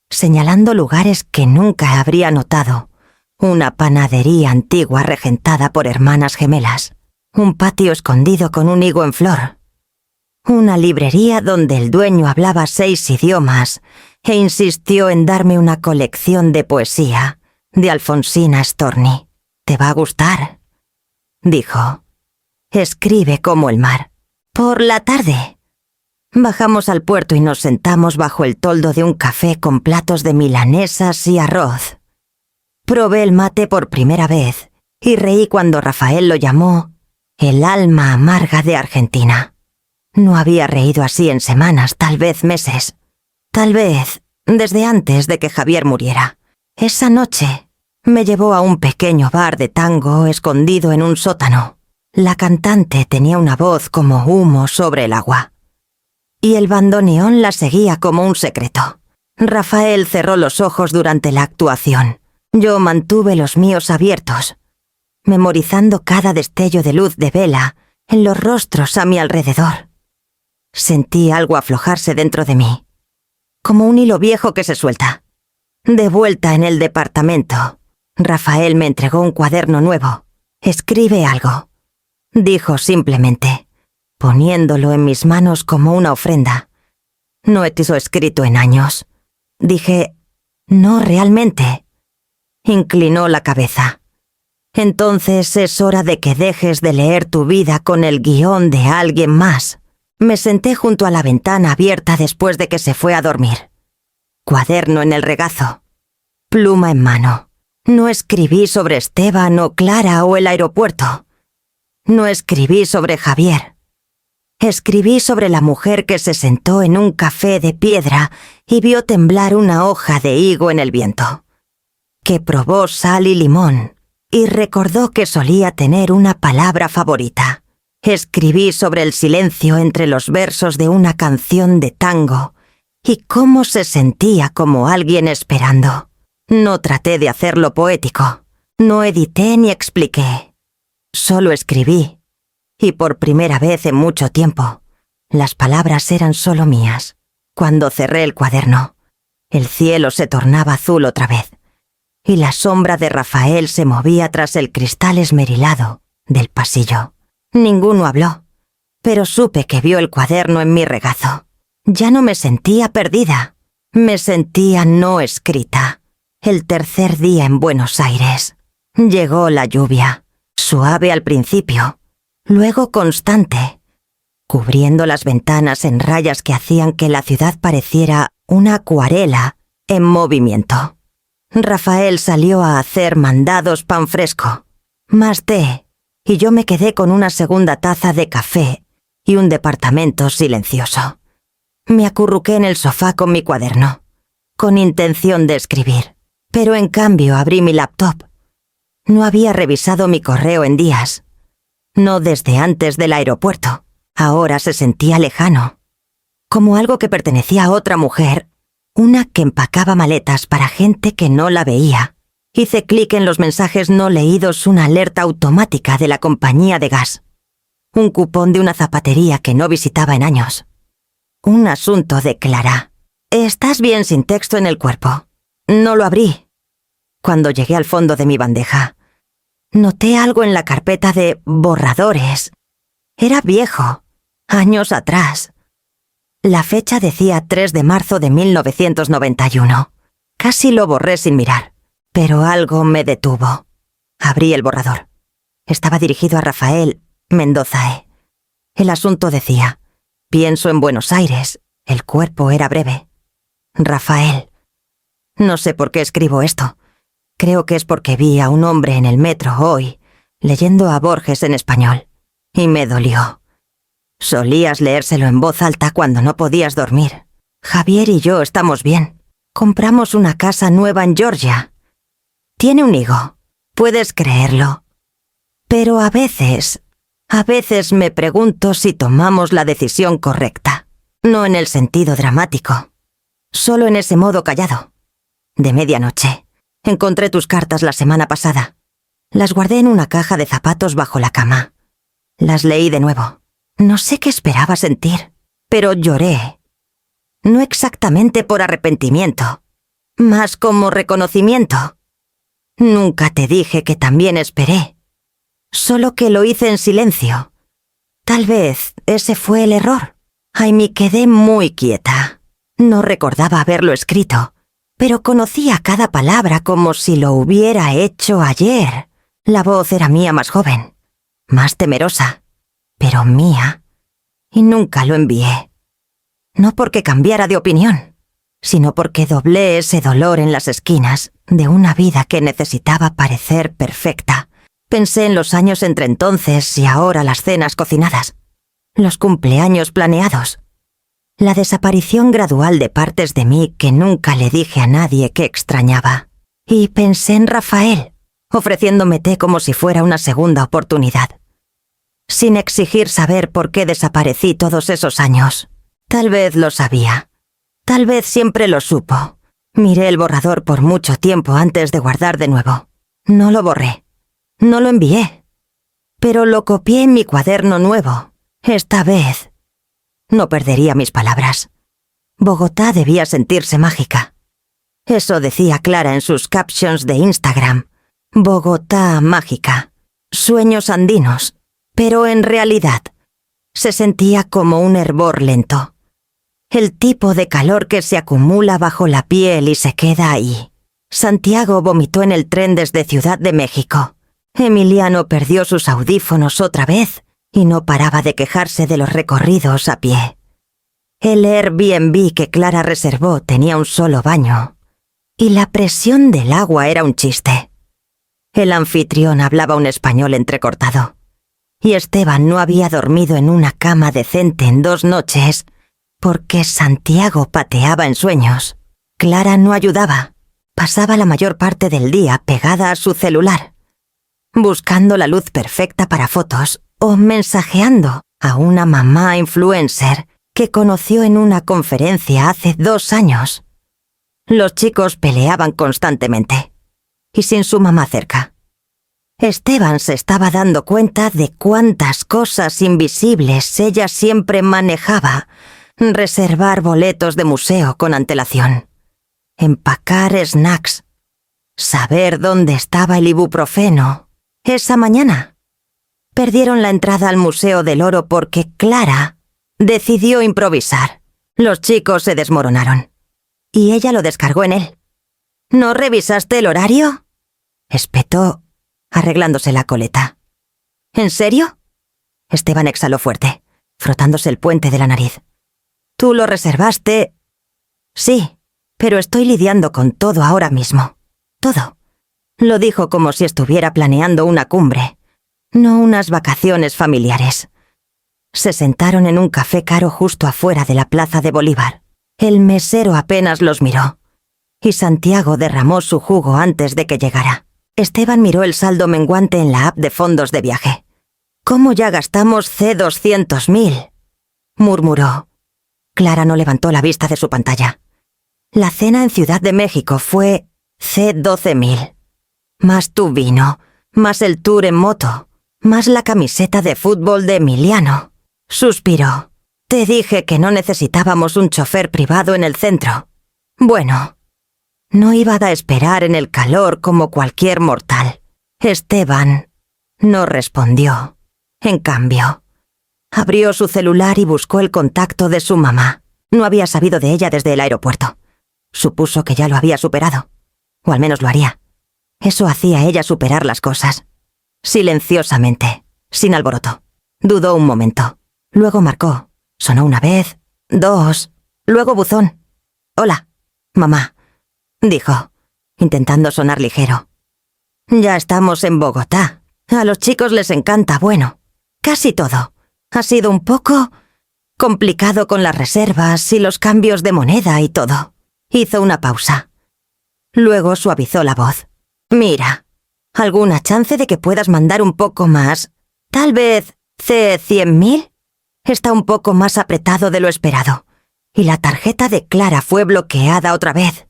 A: señalando lugares que nunca habría notado. Una panadería antigua regentada por hermanas gemelas, un patio escondido con un higo en flor, una librería donde el dueño hablaba 6 idiomas e insistió en darme una colección de poesía de Alfonsina Storni. «Te va a gustar», dijo. «Escribe como el mar». Por la tarde bajamos al puerto y nos sentamos bajo el toldo de un café con platos de milanesas y arroz. Probé el mate por primera vez y reí cuando Rafael lo llamó el alma amarga de Argentina. No había reído así en semanas, tal vez meses. Tal vez desde antes de que Javier muriera. Esa noche me llevó a un pequeño bar de tango escondido en un sótano. La cantante tenía una voz como humo sobre el agua, y el bandoneón la seguía como un secreto. Rafael cerró los ojos durante la actuación. Yo mantuve los míos abiertos, memorizando cada destello de luz de vela en los rostros a mi alrededor. Sentí algo aflojarse dentro de mí, como un hilo viejo que se suelta. De vuelta en el departamento, Rafael me entregó un cuaderno nuevo. «Escribe algo», dijo simplemente, poniéndolo en mis manos como una ofrenda. «No he escrito en años». Dije, «No realmente». Inclinó la cabeza. «Entonces es hora de que dejes de leer tu vida con el guión de alguien más». Me senté junto a la ventana abierta después de que se fue a dormir. Cuaderno en el regazo, pluma en mano. No escribí sobre Esteban o Clara o el aeropuerto. No escribí sobre Javier. Escribí sobre la mujer que se sentó en un café de piedra y vio temblar una hoja de higo en el viento, que probó sal y limón y recordó que solía tener una palabra favorita. Escribí sobre el silencio entre los versos de una canción de tango y cómo se sentía como alguien esperando. No traté de hacerlo poético, no edité ni expliqué. Solo escribí, y por primera vez en mucho tiempo, las palabras eran solo mías. Cuando cerré el cuaderno, el cielo se tornaba azul otra vez, y la sombra de Rafael se movía tras el cristal esmerilado del pasillo. Ninguno habló, pero supe que vio el cuaderno en mi regazo. Ya no me sentía perdida, me sentía no escrita. El tercer día en Buenos Aires. Llegó la lluvia, suave al principio, luego constante, cubriendo las ventanas en rayas que hacían que la ciudad pareciera una acuarela en movimiento. Rafael salió a hacer mandados pan fresco, más té, y yo me quedé con una segunda taza de café y un departamento silencioso. Me acurruqué en el sofá con mi cuaderno, con intención de escribir, pero en cambio abrí mi laptop. No había revisado mi correo en días, no desde antes del aeropuerto. Ahora se sentía lejano, como algo que pertenecía a otra mujer, una que empacaba maletas para gente que no la veía. Hice clic en los mensajes no leídos, una alerta automática de la compañía de gas, un cupón de una zapatería que no visitaba en años, un asunto de Clara. «¿Estás bien sin texto en el cuerpo?» No lo abrí. Cuando llegué al fondo de mi bandeja, noté algo en la carpeta de borradores. Era viejo, años atrás. La fecha decía 3 de marzo de 1991. Casi lo borré sin mirar, pero algo me detuvo. Abrí el borrador. Estaba dirigido a Rafael Mendozae. El asunto decía: pienso en Buenos Aires. El cuerpo era breve. Rafael. No sé por qué escribo esto. Creo que es porque vi a un hombre en el metro hoy, leyendo a Borges en español, y me dolió. Solías leérselo en voz alta cuando no podías dormir. Javier y yo estamos bien. Compramos una casa nueva en Georgia. Tiene un hijo. ¿Puedes creerlo? Pero a veces me pregunto si tomamos la decisión correcta. No en el sentido dramático, Solo en ese modo callado. De medianoche. Encontré tus cartas la semana pasada. Las guardé en una caja de zapatos bajo la cama. Las leí de nuevo. No sé qué esperaba sentir, pero lloré. No exactamente por arrepentimiento, más como reconocimiento. Nunca te dije que también esperé, solo que lo hice en silencio. Tal vez ese fue el error. Ay, me quedé muy quieta. No recordaba haberlo escrito, pero conocía cada palabra como si lo hubiera hecho ayer. La voz era mía más joven, más temerosa, pero mía, y nunca lo envié. No porque cambiara de opinión, sino porque doblé ese dolor en las esquinas de una vida que necesitaba parecer perfecta. Pensé en los años entre entonces y ahora, las cenas cocinadas, los cumpleaños planeados, la desaparición gradual de partes de mí que nunca le dije a nadie que extrañaba. Y pensé en Rafael, ofreciéndome té como si fuera una segunda oportunidad, sin exigir saber por qué desaparecí todos esos años. Tal vez lo sabía. Tal vez siempre lo supo. Miré el borrador por mucho tiempo antes de guardar de nuevo. No lo borré. No lo envié. Pero lo copié en mi cuaderno nuevo. Esta vez no perdería mis palabras. Bogotá debía sentirse mágica. Eso decía Clara en sus captions de Instagram. Bogotá mágica. Sueños andinos. Pero en realidad se sentía como un hervor lento. El tipo de calor que se acumula bajo la piel y se queda ahí. Santiago vomitó en el tren desde Ciudad de México. Emiliano perdió sus audífonos otra vez y no paraba de quejarse de los recorridos a pie. El Airbnb que Clara reservó tenía un solo baño, y la presión del agua era un chiste. El anfitrión hablaba un español entrecortado, y Esteban no había dormido en una cama decente en 2 noches porque Santiago pateaba en sueños. Clara no ayudaba. Pasaba la mayor parte del día pegada a su celular, buscando la luz perfecta para fotos o mensajeando a una mamá influencer que conoció en una conferencia hace 2 años. Los chicos peleaban constantemente, y sin su mamá cerca. Esteban se estaba dando cuenta de cuántas cosas invisibles ella siempre manejaba. Reservar boletos de museo con antelación, empacar snacks, saber dónde estaba el ibuprofeno. Esa mañana perdieron la entrada al Museo del Oro porque Clara decidió improvisar. Los chicos se desmoronaron y ella lo descargó en él. ¿No revisaste el horario?, espetó, arreglándose la coleta. ¿En serio? Esteban exhaló fuerte, frotándose el puente de la nariz. ¿Tú lo reservaste? Sí, pero estoy lidiando con todo ahora mismo. Todo. Lo dijo como si estuviera planeando una cumbre, no unas vacaciones familiares. Se sentaron en un café caro justo afuera de la Plaza de Bolívar. El mesero apenas los miró, y Santiago derramó su jugo antes de que llegara. Esteban miró el saldo menguante en la app de fondos de viaje. ¿Cómo ya gastamos C$200.000? Murmuró. Clara no levantó la vista de su pantalla. La cena en Ciudad de México fue C$12.000. Más tu vino, más el tour en moto, más la camiseta de fútbol de Emiliano. Suspiró. Te dije que no necesitábamos un chofer privado en el centro. Bueno, no iba a esperar en el calor como cualquier mortal. Esteban no respondió. En cambio, abrió su celular y buscó el contacto de su mamá. No había sabido de ella desde el aeropuerto. Supuso que ya lo había superado. O al menos lo haría. Eso hacía ella superar las cosas. Silenciosamente, sin alboroto. Dudó un momento. Luego marcó. Sonó una vez, 2, luego buzón. «Hola, mamá», dijo, intentando sonar ligero. «Ya estamos en Bogotá. A los chicos les encanta, bueno, casi todo. Ha sido un poco complicado con las reservas y los cambios de moneda y todo». Hizo una pausa. Luego suavizó la voz. «Mira, ¿alguna chance de que puedas mandar un poco más? Tal vez C$100.000. Está un poco más apretado de lo esperado. Y la tarjeta de Clara fue bloqueada otra vez.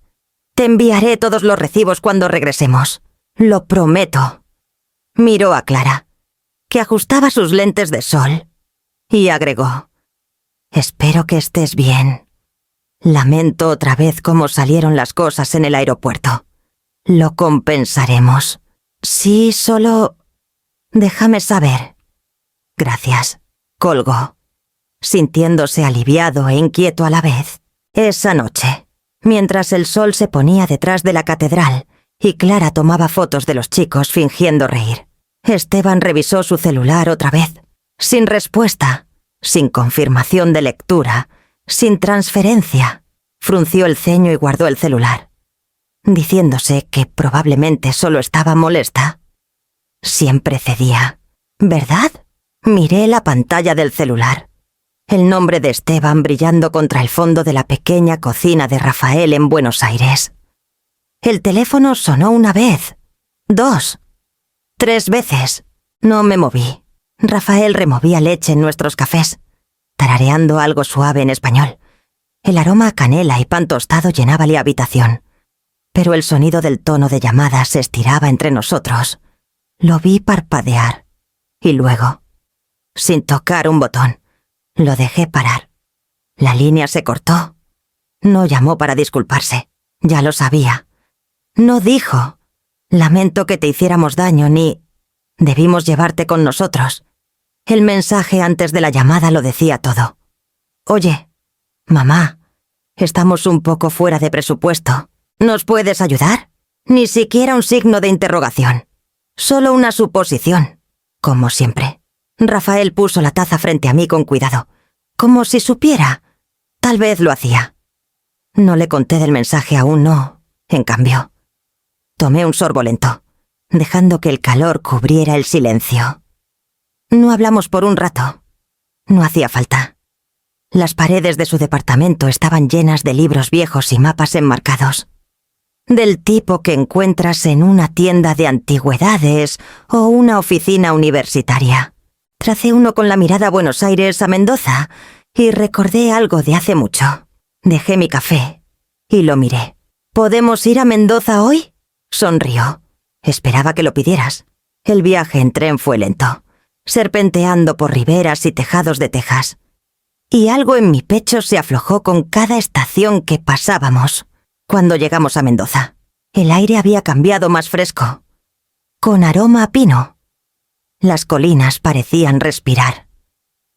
A: Te enviaré todos los recibos cuando regresemos. Lo prometo. Miró a Clara, que ajustaba sus lentes de sol, y agregó: espero que estés bien. Lamento otra vez cómo salieron las cosas en el aeropuerto. Lo compensaremos. Sí, solo... déjame saber. Gracias. Colgó, sintiéndose aliviado e inquieto a la vez. Esa noche, mientras el sol se ponía detrás de la catedral y Clara tomaba fotos de los chicos fingiendo reír, Esteban revisó su celular otra vez, sin respuesta, sin confirmación de lectura, sin transferencia. Frunció el ceño y guardó el celular, diciéndose que probablemente solo estaba molesta. Siempre cedía, ¿verdad? Miré la pantalla del celular. El nombre de Esteban brillando contra el fondo de la pequeña cocina de Rafael en Buenos Aires. El teléfono sonó una vez, 2, 3 veces. No me moví. Rafael removía leche en nuestros cafés, tarareando algo suave en español. El aroma a canela y pan tostado llenaba la habitación, pero el sonido del tono de llamada se estiraba entre nosotros. Lo vi parpadear, y luego, sin tocar un botón, lo dejé parar. La línea se cortó. No llamó para disculparse, ya lo sabía. No dijo: lamento que te hiciéramos daño, ni debimos llevarte con nosotros. El mensaje antes de la llamada lo decía todo. Oye, mamá, estamos un poco fuera de presupuesto. ¿Nos puedes ayudar? Ni siquiera un signo de interrogación. Solo una suposición, como siempre. Rafael puso la taza frente a mí con cuidado, como si supiera. Tal vez lo hacía. No le conté del mensaje aún, no. En cambio, tomé un sorbo lento, dejando que el calor cubriera el silencio. No hablamos por un rato. No hacía falta. Las paredes de su departamento estaban llenas de libros viejos y mapas enmarcados, del tipo que encuentras en una tienda de antigüedades o una oficina universitaria. Tracé uno con la mirada a Buenos Aires, a Mendoza, y recordé algo de hace mucho. Dejé mi café y lo miré. ¿Podemos ir a Mendoza hoy? Sonrió. Esperaba que lo pidieras. El viaje en tren fue lento, serpenteando por riberas y tejados de Texas. Y algo en mi pecho se aflojó con cada estación que pasábamos. Cuando llegamos a Mendoza, el aire había cambiado más fresco, con aroma a pino. Las colinas parecían respirar,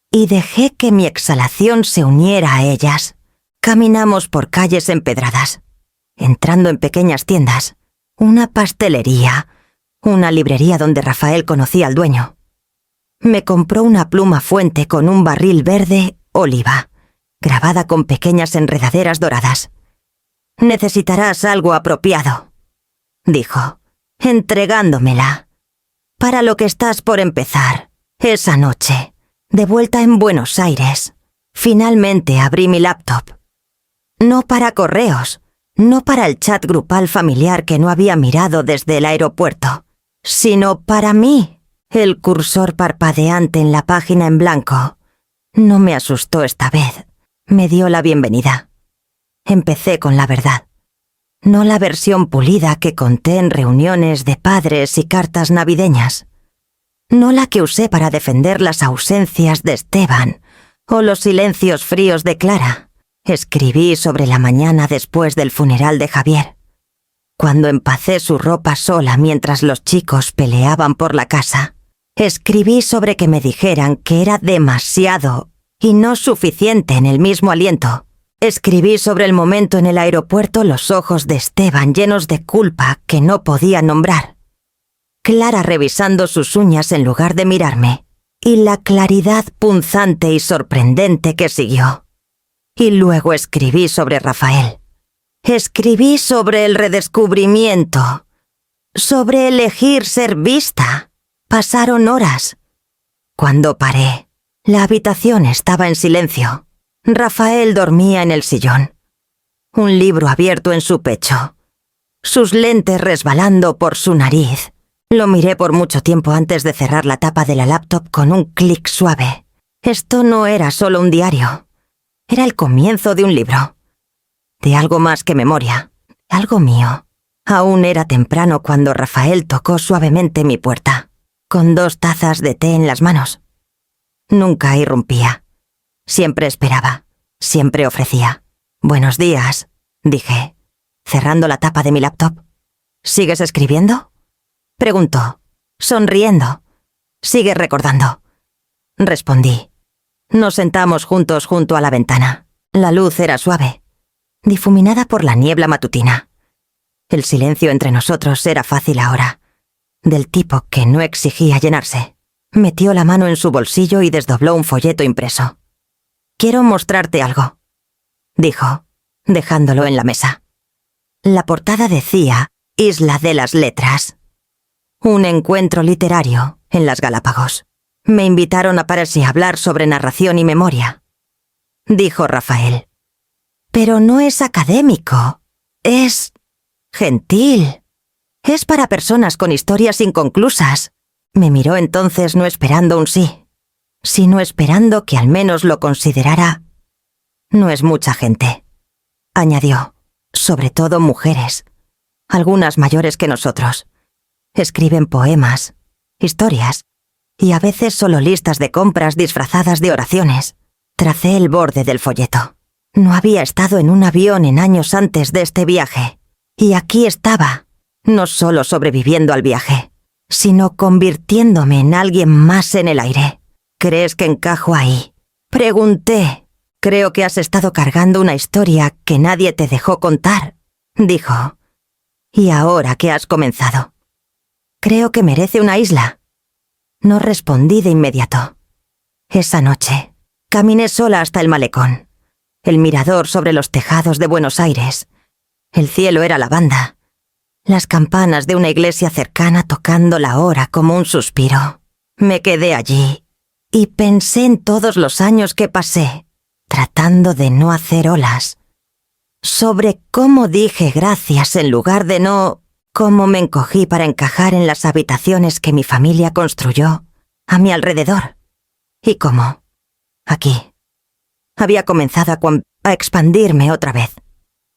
A: y dejé que mi exhalación se uniera a ellas. Caminamos por calles empedradas, entrando en pequeñas tiendas, una pastelería, una librería donde Rafael conocía al dueño. Me compró una pluma fuente con un barril verde oliva, grabada con pequeñas enredaderas doradas. Necesitarás algo apropiado, dijo, entregándomela, para lo que estás por empezar. Esa noche, de vuelta en Buenos Aires, finalmente abrí mi laptop. No para correos, no para el chat grupal familiar que no había mirado desde el aeropuerto, sino para mí. El cursor parpadeante en la página en blanco no me asustó esta vez, me dio la bienvenida. Empecé con la verdad, no la versión pulida que conté en reuniones de padres y cartas navideñas, no la que usé para defender las ausencias de Esteban o los silencios fríos de Clara. Escribí sobre la mañana después del funeral de Javier, cuando empacé su ropa sola mientras los chicos peleaban por la casa. Escribí sobre que me dijeran que era demasiado y no suficiente en el mismo aliento. Escribí sobre el momento en el aeropuerto, los ojos de Esteban llenos de culpa que no podía nombrar, Clara revisando sus uñas en lugar de mirarme, y la claridad punzante y sorprendente que siguió. Y luego escribí sobre Rafael. Escribí sobre el redescubrimiento, sobre elegir ser vista. Pasaron horas. Cuando paré, la habitación estaba en silencio. Rafael dormía en el sillón, un libro abierto en su pecho, sus lentes resbalando por su nariz. Lo miré por mucho tiempo antes de cerrar la tapa de la laptop con un clic suave. Esto no era solo un diario. Era el comienzo de un libro. De algo más que memoria. Algo mío. Aún era temprano cuando Rafael tocó suavemente mi puerta, con 2 tazas de té en las manos. Nunca irrumpía. Siempre esperaba. Siempre ofrecía. «Buenos días», dije, cerrando la tapa de mi laptop. «¿Sigues escribiendo?», preguntó, sonriendo. «¿Sigues recordando?», respondí. Nos sentamos juntos junto a la ventana. La luz era suave, difuminada por la niebla matutina. El silencio entre nosotros era fácil ahora, del tipo que no exigía llenarse. Metió la mano en su bolsillo y desdobló un folleto impreso. «Quiero mostrarte algo», dijo, dejándolo en la mesa. La portada decía «Isla de las Letras». Un encuentro literario en las Galápagos. Me invitaron a París a hablar sobre narración y memoria, dijo Rafael. «Pero no es académico. Es gentil. Es para personas con historias inconclusas». Me miró entonces no esperando un sí, sino esperando que al menos lo considerara. «No es mucha gente», añadió, «sobre todo mujeres, algunas mayores que nosotros. Escriben poemas, historias, y a veces solo listas de compras disfrazadas de oraciones». Tracé el borde del folleto. No había estado en un avión en años antes de este viaje, y aquí estaba, no solo sobreviviendo al viaje, sino convirtiéndome en alguien más en el aire. «¿Crees que encajo ahí?», pregunté. «Creo que has estado cargando una historia que nadie te dejó contar», dijo. «Y ahora que has comenzado, creo que merece una isla». No respondí de inmediato. Esa noche, caminé sola hasta el malecón, el mirador sobre los tejados de Buenos Aires. El cielo era lavanda, las campanas de una iglesia cercana tocando la hora como un suspiro. Me quedé allí y pensé en todos los años que pasé, tratando de no hacer olas, sobre cómo dije gracias en lugar de no, cómo me encogí para encajar en las habitaciones que mi familia construyó a mi alrededor, y cómo, aquí, había comenzado a expandirme otra vez.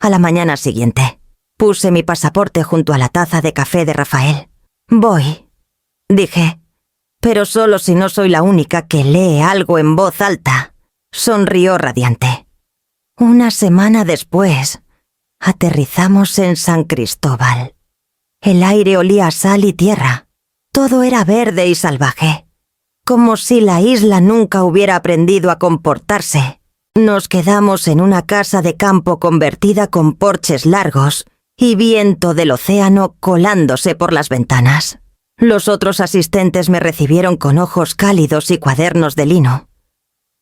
A: A la mañana siguiente, puse mi pasaporte junto a la taza de café de Rafael. «Voy», dije, «pero solo si no soy la única que lee algo en voz alta». Sonrió radiante. Una semana después, aterrizamos en San Cristóbal. El aire olía a sal y tierra. Todo era verde y salvaje, como si la isla nunca hubiera aprendido a comportarse. Nos quedamos en una casa de campo convertida con porches largos y viento del océano colándose por las ventanas. Los otros asistentes me recibieron con ojos cálidos y cuadernos de lino.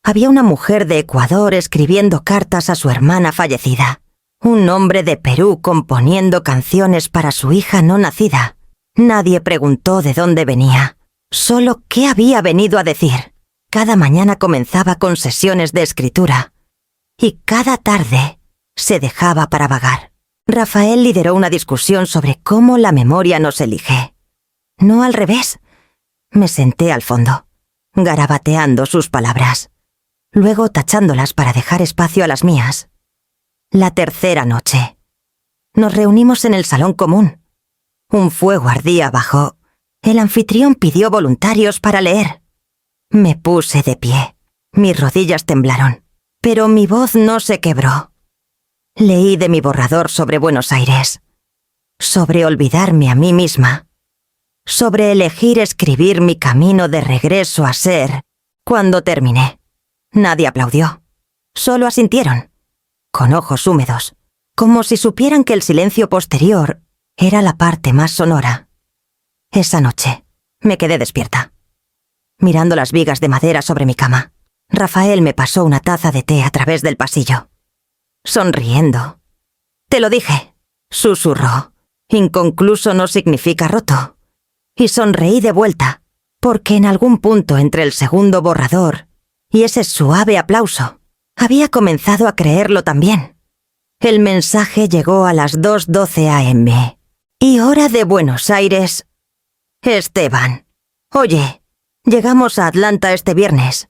A: Había una mujer de Ecuador escribiendo cartas a su hermana fallecida. Un hombre de Perú componiendo canciones para su hija no nacida. Nadie preguntó de dónde venía, solo qué había venido a decir. Cada mañana comenzaba con sesiones de escritura, y cada tarde se dejaba para vagar. Rafael lideró una discusión sobre cómo la memoria nos elige. No al revés. Me senté al fondo, garabateando sus palabras, luego tachándolas para dejar espacio a las mías. La tercera noche. Nos reunimos en el salón común. Un fuego ardía abajo. El anfitrión pidió voluntarios para leer. Me puse de pie. Mis rodillas temblaron, pero mi voz no se quebró. Leí de mi borrador sobre Buenos Aires, sobre olvidarme a mí misma, sobre elegir escribir mi camino de regreso a ser. Cuando terminé, nadie aplaudió, solo asintieron, con ojos húmedos, como si supieran que el silencio posterior era la parte más sonora. Esa noche me quedé despierta, mirando las vigas de madera sobre mi cama. Rafael me pasó una taza de té a través del pasillo, sonriendo. «Te lo dije», susurró. «Inconcluso no significa roto». Y sonreí de vuelta, porque en algún punto entre el segundo borrador y ese suave aplauso, había comenzado a creerlo también. El mensaje llegó a las 2:12 a.m. y hora de Buenos Aires. «Esteban, oye, llegamos a Atlanta este viernes.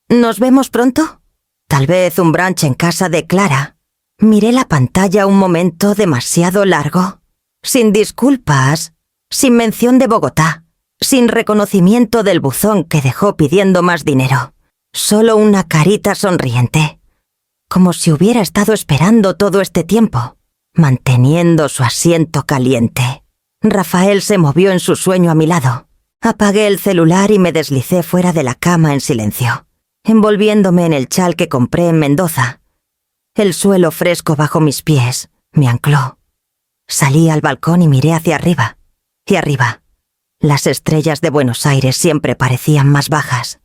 A: ¿Nos vemos pronto?». Tal vez un brunch en casa de Clara. Miré la pantalla un momento demasiado largo. Sin disculpas, sin mención de Bogotá, sin reconocimiento del buzón que dejó pidiendo más dinero. Solo una carita sonriente. Como si hubiera estado esperando todo este tiempo, manteniendo su asiento caliente. Rafael se movió en su sueño a mi lado. Apagué el celular y me deslicé fuera de la cama en silencio, envolviéndome en el chal que compré en Mendoza. El suelo fresco bajo mis pies me ancló. Salí al balcón y miré hacia arriba. Y arriba, las estrellas de Buenos Aires siempre parecían más bajas,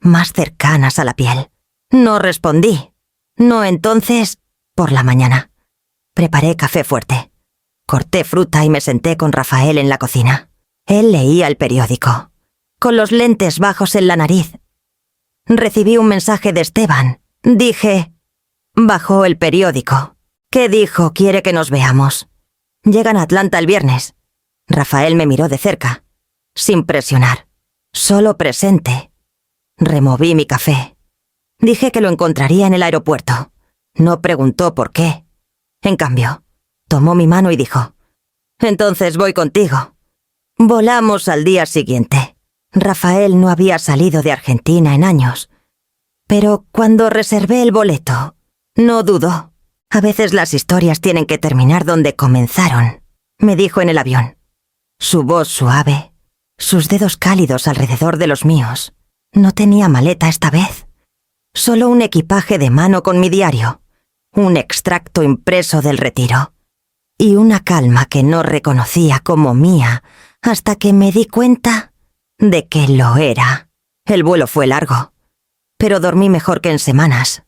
A: más cercanas a la piel. No respondí. No, entonces, por la mañana. Preparé café fuerte. Corté fruta y me senté con Rafael en la cocina. Él leía el periódico, con los lentes bajos en la nariz. Recibí un mensaje de Esteban. Dije, bajó el periódico. ¿Qué dijo? Quiere que nos veamos. Llegan a Atlanta el viernes. Rafael me miró de cerca, sin presionar, solo presente. Removí mi café. Dije que lo encontraría en el aeropuerto. No preguntó por qué. En cambio, tomó mi mano y dijo, entonces voy contigo. Volamos al día siguiente. Rafael no había salido de Argentina en años. Pero cuando reservé el boleto, no dudó. A veces las historias tienen que terminar donde comenzaron, me dijo en el avión. Su voz suave, sus dedos cálidos alrededor de los míos. No tenía maleta esta vez. Solo un equipaje de mano con mi diario, un extracto impreso del retiro, y una calma que no reconocía como mía hasta que me di cuenta de que lo era. El vuelo fue largo, pero dormí mejor que en semanas.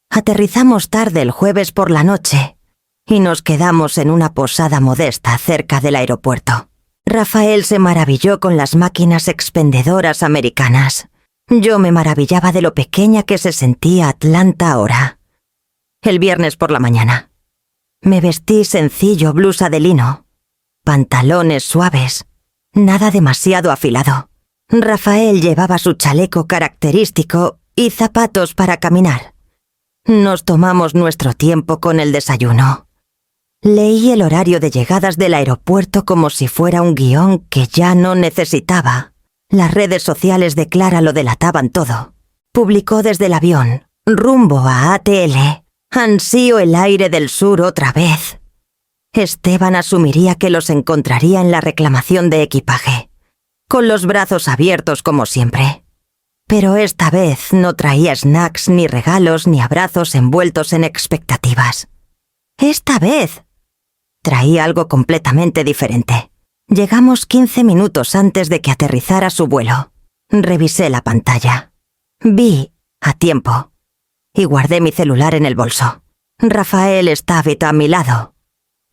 A: Aterrizamos tarde el jueves por la noche y nos quedamos en una posada modesta cerca del aeropuerto. Rafael se maravilló con las máquinas expendedoras americanas. Yo me maravillaba de lo pequeña que se sentía Atlanta ahora. El viernes por la mañana. Me vestí sencillo, blusa de lino, pantalones suaves, nada demasiado afilado. Rafael llevaba su chaleco característico y zapatos para caminar. Nos tomamos nuestro tiempo con el desayuno. Leí el horario de llegadas del aeropuerto como si fuera un guión que ya no necesitaba. Las redes sociales de Clara lo delataban todo. Publicó desde el avión, rumbo a ATL. Ansío el aire del sur otra vez. Esteban asumiría que los encontraría en la reclamación de equipaje, con los brazos abiertos como siempre. Pero esta vez no traía snacks, ni regalos, ni abrazos envueltos en expectativas. Esta vez traía algo completamente diferente. Llegamos 15 minutos antes de que aterrizara su vuelo. Revisé la pantalla. Vi, a tiempo, y guardé mi celular en el bolso. Rafael estaba a mi lado.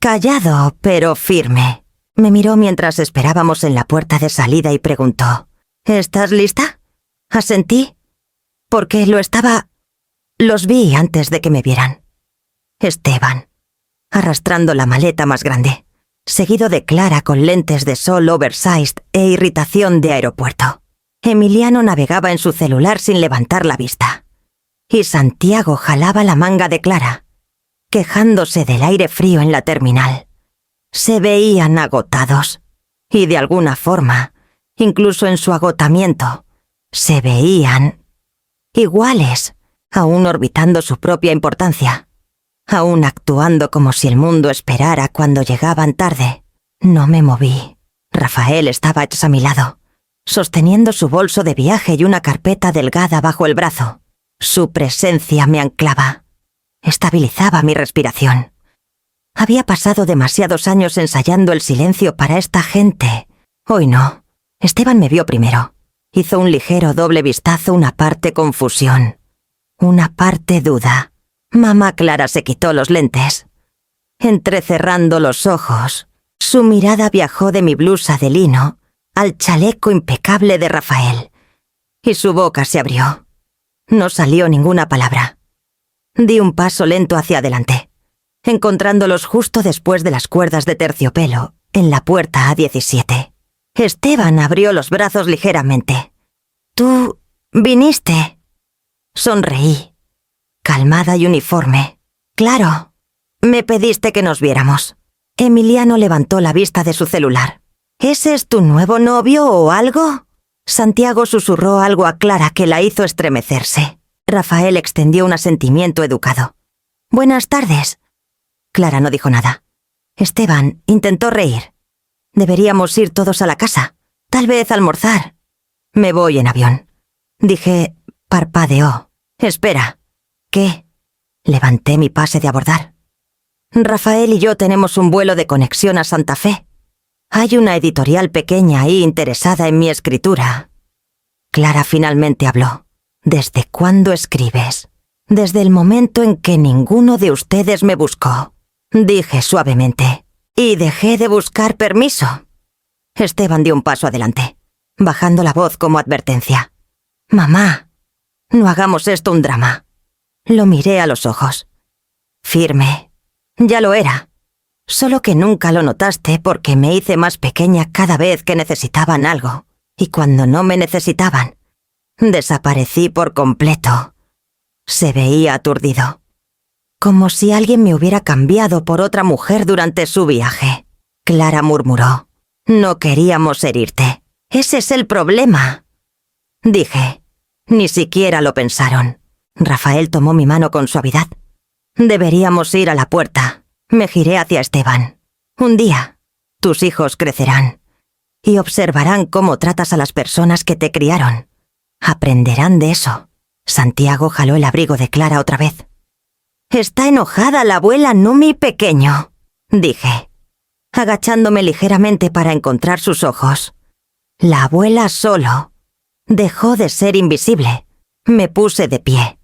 A: Callado, pero firme. Me miró mientras esperábamos en la puerta de salida y preguntó, ¿estás lista? Asentí, porque lo estaba... Los vi antes de que me vieran. Esteban, arrastrando la maleta más grande, seguido de Clara con lentes de sol oversized e irritación de aeropuerto. Emiliano navegaba en su celular sin levantar la vista. Y Santiago jalaba la manga de Clara, quejándose del aire frío en la terminal. Se veían agotados, y de alguna forma, incluso en su agotamiento, se veían iguales, aún orbitando su propia importancia, aún actuando como si el mundo esperara cuando llegaban tarde. No me moví. Rafael estaba a mi lado, sosteniendo su bolso de viaje y una carpeta delgada bajo el brazo. Su presencia me anclaba. Estabilizaba mi respiración. Había pasado demasiados años ensayando el silencio para esta gente. Hoy no. Esteban me vio primero. Hizo un ligero doble vistazo, una parte confusión, una parte duda. Mamá Clara se quitó los lentes. Entrecerrando los ojos, su mirada viajó de mi blusa de lino al chaleco impecable de Rafael, y su boca se abrió. No salió ninguna palabra. Di un paso lento hacia adelante, encontrándolos justo después de las cuerdas de terciopelo, en la puerta A17. Esteban abrió los brazos ligeramente. «¿Tú viniste?» Sonreí. calmada y uniforme. Claro. Me pediste que nos viéramos. Emiliano levantó la vista de su celular. ¿Ese es tu nuevo novio o algo? Santiago susurró algo a Clara que la hizo estremecerse. Rafael extendió un asentimiento educado. Buenas tardes. Clara no dijo nada. Esteban intentó reír. Deberíamos ir todos a la casa. Tal vez almorzar. Me voy en avión. Dije, parpadeó. Espera. ¿Qué? Levanté mi pase de abordar. Rafael y yo tenemos un vuelo de conexión a Santa Fe. Hay una editorial pequeña ahí interesada en mi escritura. Clara finalmente habló. ¿Desde cuándo escribes? Desde el momento en que ninguno de ustedes me buscó. Dije suavemente. Y dejé de buscar permiso. Esteban dio un paso adelante, bajando la voz como advertencia. Mamá, no hagamos esto un drama. Lo miré a los ojos. Firme. Ya lo era. Solo que nunca lo notaste porque me hice más pequeña cada vez que necesitaban algo. Y cuando no me necesitaban, desaparecí por completo. Se veía aturdido. Como si alguien me hubiera cambiado por otra mujer durante su viaje. Clara murmuró. No queríamos herirte. Ese es el problema. Dije. Ni siquiera lo pensaron. Rafael tomó mi mano con suavidad. Deberíamos ir a la puerta. Me giré hacia Esteban. Un día, tus hijos crecerán y observarán cómo tratas a las personas que te criaron. Aprenderán de eso. Santiago jaló el abrigo de Clara otra vez. Está enojada la abuela Numi pequeño, dije, agachándome ligeramente para encontrar sus ojos. La abuela solo dejó de ser invisible. Me puse de pie.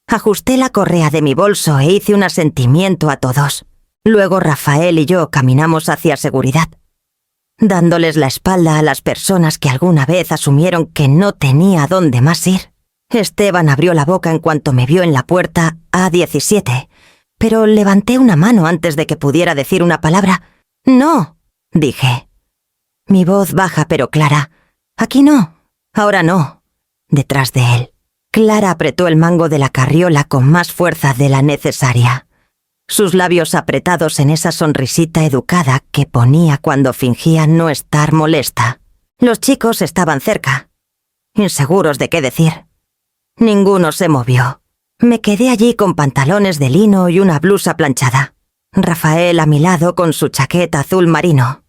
A: Ajusté la correa de mi bolso e hice un asentimiento a todos. Luego Rafael y yo caminamos hacia seguridad, dándoles la espalda a las personas que alguna vez asumieron que no tenía dónde más ir. Esteban abrió la boca en cuanto me vio en la puerta A17, pero levanté una mano antes de que pudiera decir una palabra. No, dije. Mi voz baja pero clara. Aquí no, ahora no. Detrás de él. Clara apretó el mango de la carriola con más fuerza de la necesaria. Sus labios apretados en esa sonrisita educada que ponía cuando fingía no estar molesta. Los chicos estaban cerca, inseguros de qué decir. Ninguno se movió. Me quedé allí con pantalones de lino y una blusa planchada. Rafael a mi lado con su chaqueta azul marino.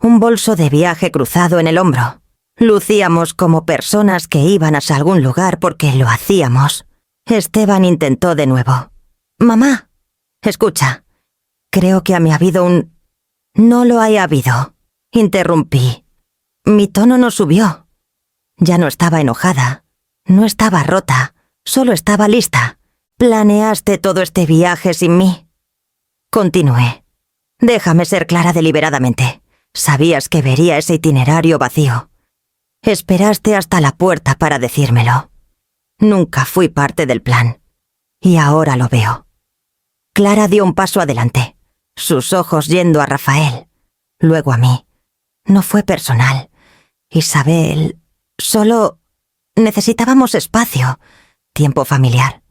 A: Un bolso de viaje cruzado en el hombro. Lucíamos como personas que iban hacia algún lugar porque lo hacíamos. Esteban intentó de nuevo. Mamá. Escucha, creo que ha habido un... No lo haya habido. Interrumpí. Mi tono no subió. Ya no estaba enojada. No estaba rota. Solo estaba lista. Planeaste todo este viaje sin mí. Continué. Déjame ser clara deliberadamente. Sabías que vería ese itinerario vacío. Esperaste hasta la puerta para decírmelo. Nunca fui parte del plan. Y ahora lo veo. Clara dio un paso adelante, sus ojos yendo a Rafael, luego a mí. No fue personal. Isabel, solo necesitábamos espacio, tiempo familiar.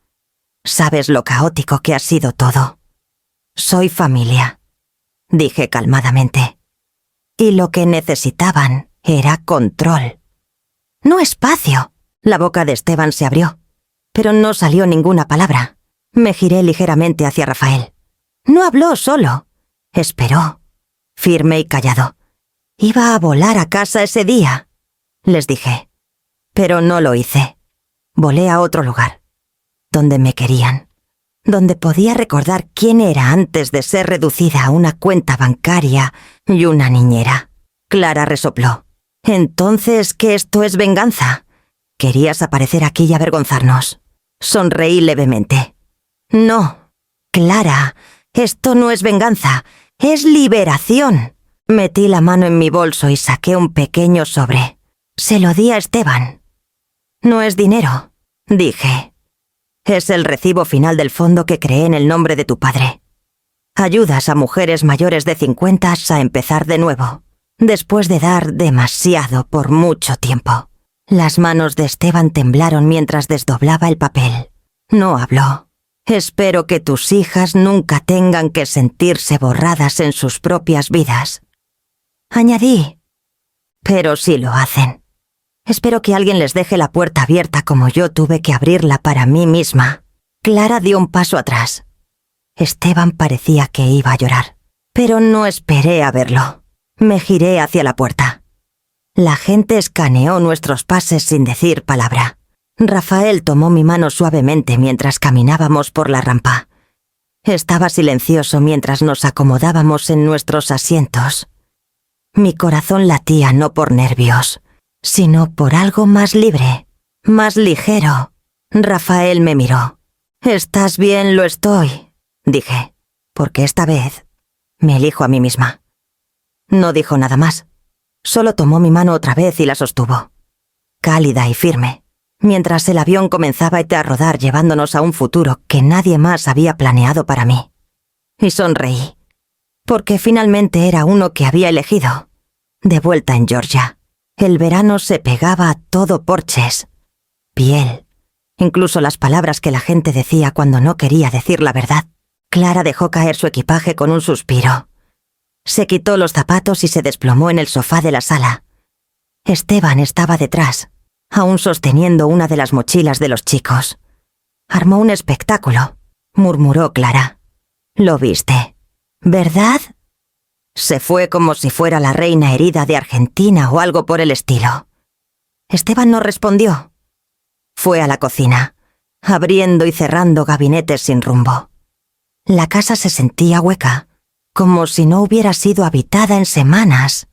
A: Sabes lo caótico que ha sido todo. Soy familia, dije calmadamente. Y lo que necesitaban era control. No espacio. La boca de Esteban se abrió, pero no salió ninguna palabra. Me giré ligeramente hacia Rafael. No habló solo. Esperó, firme y callado. Iba a volar a casa ese día, les dije. Pero no lo hice. Volé a otro lugar, donde me querían, donde podía recordar quién era antes de ser reducida a una cuenta bancaria y una niñera. Clara resopló. Entonces, ¿qué esto es venganza? Querías aparecer aquí y avergonzarnos. Sonreí levemente. No, Clara, esto no es venganza, es liberación. Metí la mano en mi bolso y saqué un pequeño sobre. Se lo di a Esteban. No es dinero, dije. Es el recibo final del fondo que creé en el nombre de tu padre. Ayudas a mujeres mayores de 50 a empezar de nuevo, después de dar demasiado por mucho tiempo. Las manos de Esteban temblaron mientras desdoblaba el papel. No habló. Espero que tus hijas nunca tengan que sentirse borradas en sus propias vidas. Añadí, pero si lo hacen. Espero que alguien les deje la puerta abierta como yo tuve que abrirla para mí misma. Clara dio un paso atrás. Esteban parecía que iba a llorar, pero no esperé a verlo. Me giré hacia la puerta. La gente escaneó nuestros pases sin decir palabra. Rafael tomó mi mano suavemente mientras caminábamos por la rampa. Estaba silencioso mientras nos acomodábamos en nuestros asientos. Mi corazón latía no por nervios, sino por algo más libre, más ligero. Rafael me miró. «¿Estás bien? Lo estoy», dije, porque esta vez me elijo a mí misma. No dijo nada más. Solo tomó mi mano otra vez y la sostuvo, cálida y firme, mientras el avión comenzaba a rodar llevándonos a un futuro que nadie más había planeado para mí. Y sonreí, porque finalmente era uno que había elegido. De vuelta en Georgia, el verano se pegaba a todo porches, piel, incluso las palabras que la gente decía cuando no quería decir la verdad. Clara dejó caer su equipaje con un suspiro. Se quitó los zapatos y se desplomó en el sofá de la sala. Esteban estaba detrás, aún sosteniendo una de las mochilas de los chicos. «Armó un espectáculo», murmuró Clara. «Lo viste, ¿verdad?» Se fue como si fuera la reina herida de Argentina o algo por el estilo. Esteban no respondió. Fue a la cocina, abriendo y cerrando gabinetes sin rumbo. La casa se sentía hueca, como si no hubiera sido habitada en semanas.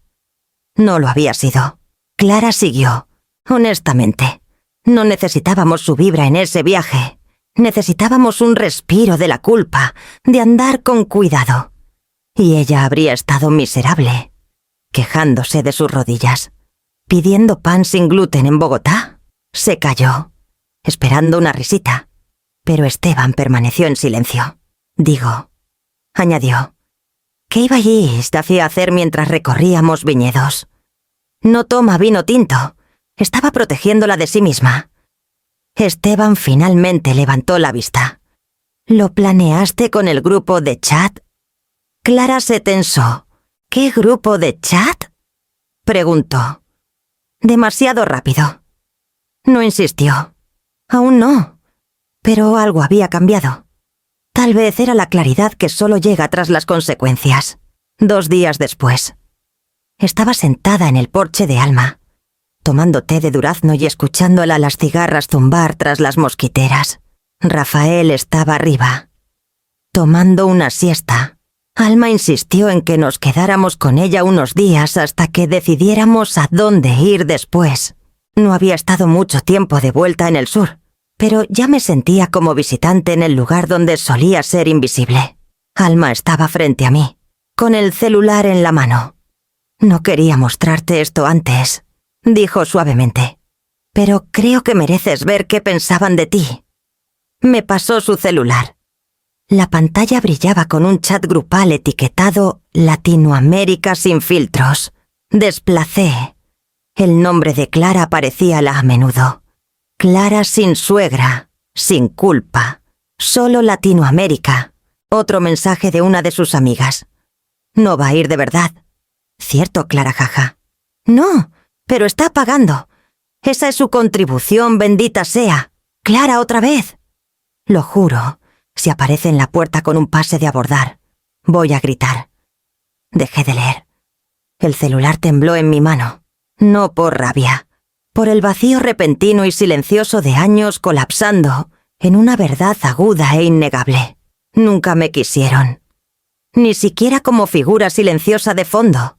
A: No lo había sido. Clara siguió. Honestamente, no necesitábamos su vibra en ese viaje. Necesitábamos un respiro de la culpa, de andar con cuidado. Y ella habría estado miserable, quejándose de sus rodillas, pidiendo pan sin gluten en Bogotá. Se calló, esperando una risita, pero Esteban permaneció en silencio. Añadió, ¿qué iba allí Staffy a hacer mientras recorríamos viñedos? No toma vino tinto. Estaba protegiéndola de sí misma. Esteban finalmente levantó la vista. ¿Lo planeaste con el grupo de chat? Clara se tensó. ¿Qué grupo de chat?, preguntó. Demasiado rápido. No insistió. Aún no. Pero algo había cambiado. Tal vez era la claridad que solo llega tras las consecuencias. 2 días después. Estaba sentada en el porche de Alma, tomando té de durazno y escuchándola a las cigarras zumbar tras las mosquiteras. Rafael estaba arriba, tomando una siesta. Alma insistió en que nos quedáramos con ella unos días hasta que decidiéramos a dónde ir después. No había estado mucho tiempo de vuelta en el sur, pero ya me sentía como visitante en el lugar donde solía ser invisible. Alma estaba frente a mí, con el celular en la mano. «No quería mostrarte esto antes», dijo suavemente, «pero creo que mereces ver qué pensaban de ti». Me pasó su celular. La pantalla brillaba con un chat grupal etiquetado Latinoamérica sin filtros. Desplacé. El nombre de Clara aparecía a menudo. Clara sin suegra, sin culpa. Solo Latinoamérica. Otro mensaje de una de sus amigas. «No va a ir de verdad». «Cierto, Clara, jaja». «No, pero está pagando. Esa es su contribución, bendita sea. Clara, otra vez». «Lo juro, si aparece en la puerta con un pase de abordar, voy a gritar». Dejé de leer. El celular tembló en mi mano. No por rabia, por el vacío repentino y silencioso de años colapsando en una verdad aguda e innegable. Nunca me quisieron. Ni siquiera como figura silenciosa de fondo.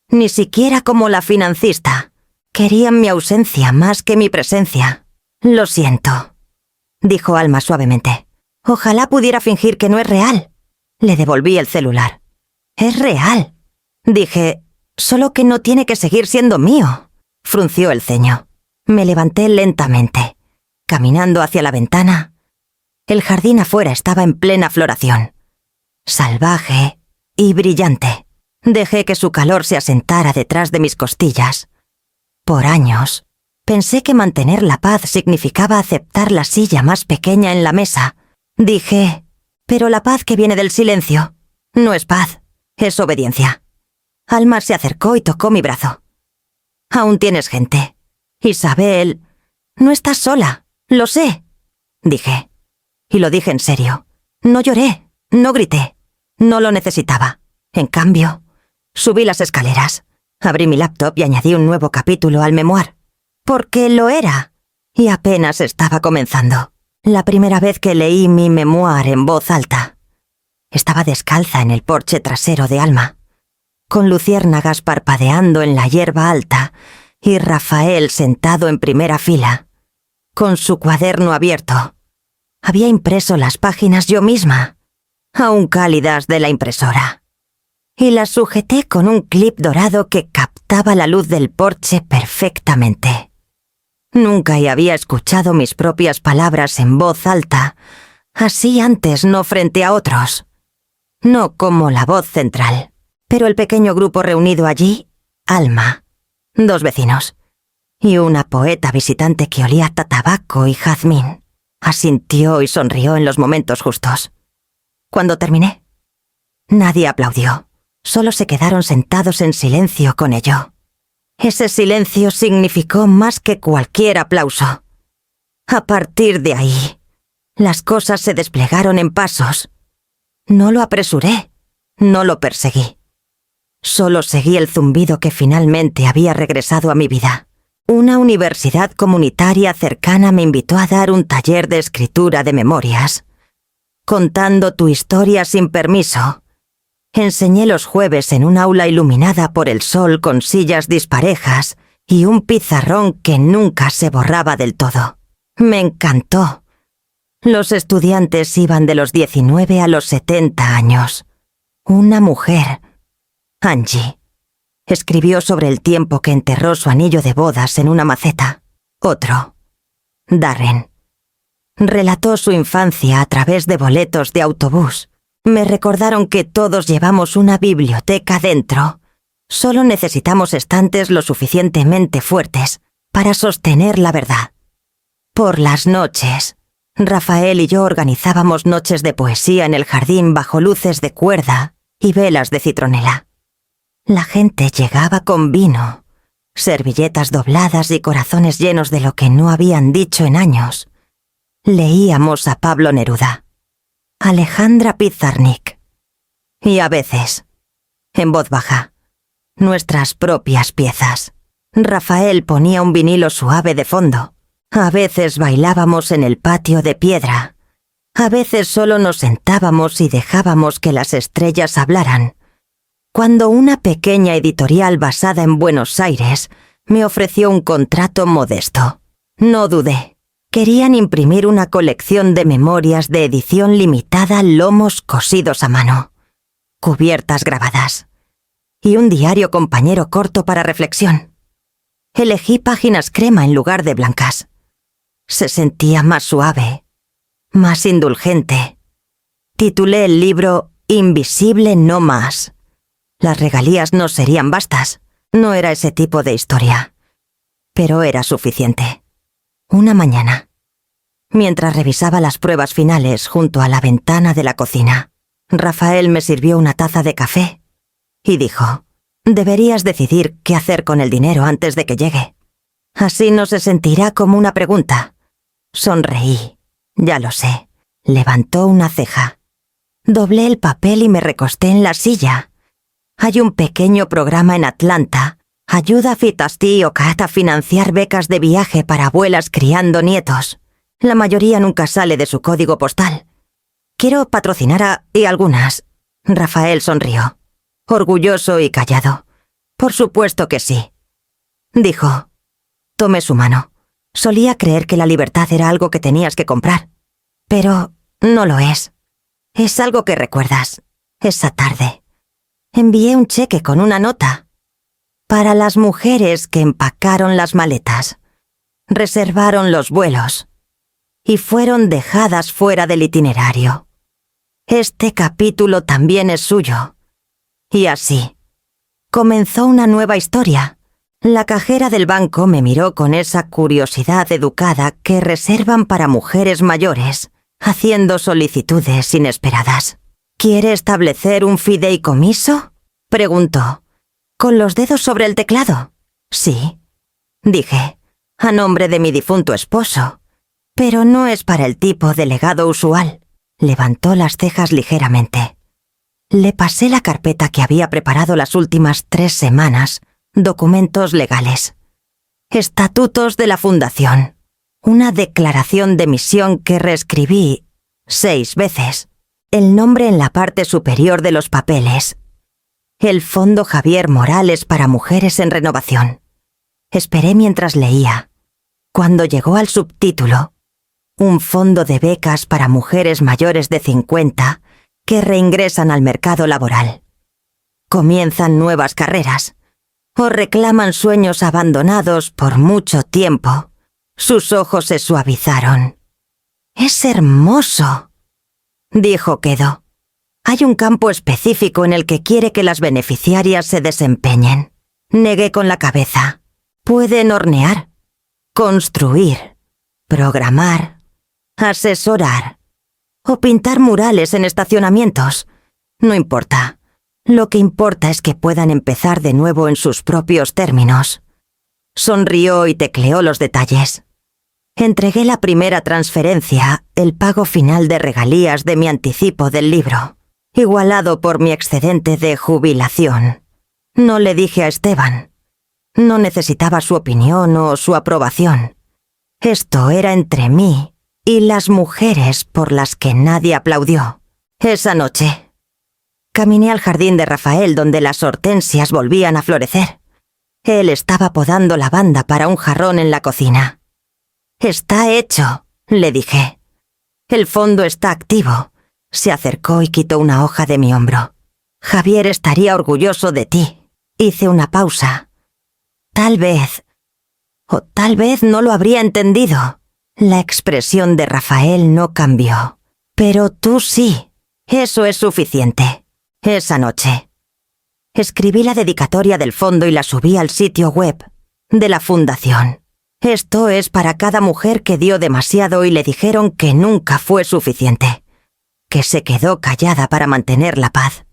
A: Ni siquiera como la financista. Querían mi ausencia más que mi presencia. «Lo siento», dijo Alma suavemente. «Ojalá pudiera fingir que no es real». Le devolví el celular. «Es real», dije, «solo que no tiene que seguir siendo mío». Frunció el ceño. Me levanté lentamente, caminando hacia la ventana. El jardín afuera estaba en plena floración, salvaje y brillante. Dejé que su calor se asentara detrás de mis costillas. Por años, pensé que mantener la paz significaba aceptar la silla más pequeña en la mesa, Dije, pero la paz que viene del silencio no es paz, es obediencia. Alma se acercó y tocó mi brazo. Aún tienes gente. Isabel, no estás sola, lo sé, dije. Y lo dije en serio. No lloré, no grité, no lo necesitaba. En cambio, subí las escaleras, abrí mi laptop y añadí un nuevo capítulo al memoir. Porque lo era, y apenas estaba comenzando. La primera vez que leí mi memoir en voz alta. Estaba descalza en el porche trasero de Alma, con luciérnagas parpadeando en la hierba alta y Rafael sentado en primera fila, con su cuaderno abierto. Había impreso las páginas yo misma, aún cálidas de la impresora, y las sujeté con un clip dorado que captaba la luz del porche perfectamente. Nunca había escuchado mis propias palabras en voz alta, así antes, no frente a otros. No como la voz central, pero el pequeño grupo reunido allí, Alma, 2 vecinos, y una poeta visitante que olía a tabaco y jazmín, asintió y sonrió en los momentos justos. Cuando terminé, nadie aplaudió, solo se quedaron sentados en silencio con ello. Ese silencio significó más que cualquier aplauso. A partir de ahí, las cosas se desplegaron en pasos. No lo apresuré, no lo perseguí. Solo seguí el zumbido que finalmente había regresado a mi vida. Una universidad comunitaria cercana me invitó a dar un taller de escritura de memorias. Contando tu historia sin permiso. Enseñé los jueves en un aula iluminada por el sol con sillas disparejas y un pizarrón que nunca se borraba del todo. Me encantó. Los estudiantes iban de los 19 a los 70 años. Una mujer, Angie, escribió sobre el tiempo que enterró su anillo de bodas en una maceta. Otro, Darren, relató su infancia a través de boletos de autobús. Me recordaron que todos llevamos una biblioteca dentro. Solo necesitamos estantes lo suficientemente fuertes para sostener la verdad. Por las noches, Rafael y yo organizábamos noches de poesía en el jardín bajo luces de cuerda y velas de citronela. La gente llegaba con vino, servilletas dobladas y corazones llenos de lo que no habían dicho en años. Leíamos a Pablo Neruda, Alejandra Pizarnik y a veces, en voz baja, nuestras propias piezas. Rafael ponía un vinilo suave de fondo. A veces bailábamos en el patio de piedra. A veces solo nos sentábamos y dejábamos que las estrellas hablaran. Cuando una pequeña editorial basada en Buenos Aires me ofreció un contrato modesto, no dudé. Querían imprimir una colección de memorias de edición limitada, lomos cosidos a mano, cubiertas grabadas, y un diario compañero corto para reflexión. Elegí páginas crema en lugar de blancas. Se sentía más suave, más indulgente. Titulé el libro Invisible no más. Las regalías no serían vastas, no era ese tipo de historia, pero era suficiente. Una mañana, mientras revisaba las pruebas finales junto a la ventana de la cocina, Rafael me sirvió una taza de café y dijo, «Deberías decidir qué hacer con el dinero antes de que llegue. Así no se sentirá como una pregunta». Sonreí. «Ya lo sé». Levantó una ceja. Doblé el papel y me recosté en la silla. Hay un pequeño programa en Atlanta. Ayuda Fitasti Ocat a financiar becas de viaje para abuelas criando nietos. La mayoría nunca sale de su código postal. Quiero patrocinar y algunas. Rafael sonrió, orgulloso y callado. Por supuesto que sí. Dijo. Tomé su mano. Solía creer que la libertad era algo que tenías que comprar. Pero no lo es. Es algo que recuerdas. Esa tarde. Envié un cheque con una nota. Para las mujeres que empacaron las maletas, reservaron los vuelos y fueron dejadas fuera del itinerario. Este capítulo también es suyo. Y así, comenzó una nueva historia. La cajera del banco me miró con esa curiosidad educada que reservan para mujeres mayores haciendo solicitudes inesperadas. ¿Quiere establecer un fideicomiso?, preguntó, con los dedos sobre el teclado. Sí, dije, a nombre de mi difunto esposo. Pero no es para el tipo de legado usual. Levantó las cejas ligeramente. Le pasé la carpeta que había preparado las últimas 3 semanas, documentos legales. Estatutos de la fundación. Una declaración de misión que reescribí 6 veces. El nombre en la parte superior de los papeles. El Fondo Javier Morales para Mujeres en Renovación. Esperé mientras leía. Cuando llegó al subtítulo, un fondo de becas para mujeres mayores de 50 que reingresan al mercado laboral. Comienzan nuevas carreras o reclaman sueños abandonados por mucho tiempo. Sus ojos se suavizaron. «Es hermoso», dijo Quedo. «Hay un campo específico en el que quiere que las beneficiarias se desempeñen». Negué con la cabeza. «Pueden hornear, construir, programar, asesorar o pintar murales en estacionamientos. No importa. Lo que importa es que puedan empezar de nuevo en sus propios términos». Sonrió y tecleó los detalles. Entregué la primera transferencia, el pago final de regalías de mi anticipo del libro, igualado por mi excedente de jubilación. No le dije a Esteban. No necesitaba su opinión o su aprobación. Esto era entre mí y las mujeres por las que nadie aplaudió. Esa noche, caminé al jardín de Rafael donde las hortensias volvían a florecer. Él estaba podando lavanda para un jarrón en la cocina. «Está hecho», le dije. «El fondo está activo». Se acercó y quitó una hoja de mi hombro. «Javier estaría orgulloso de ti». Hice una pausa. Tal vez no lo habría entendido. La expresión de Rafael no cambió. «Pero tú sí. Eso es suficiente». Esa noche escribí la dedicatoria del fondo y la subí al sitio web de la fundación. Esto es para cada mujer que dio demasiado y le dijeron que nunca fue suficiente, que se quedó callada para mantener la paz,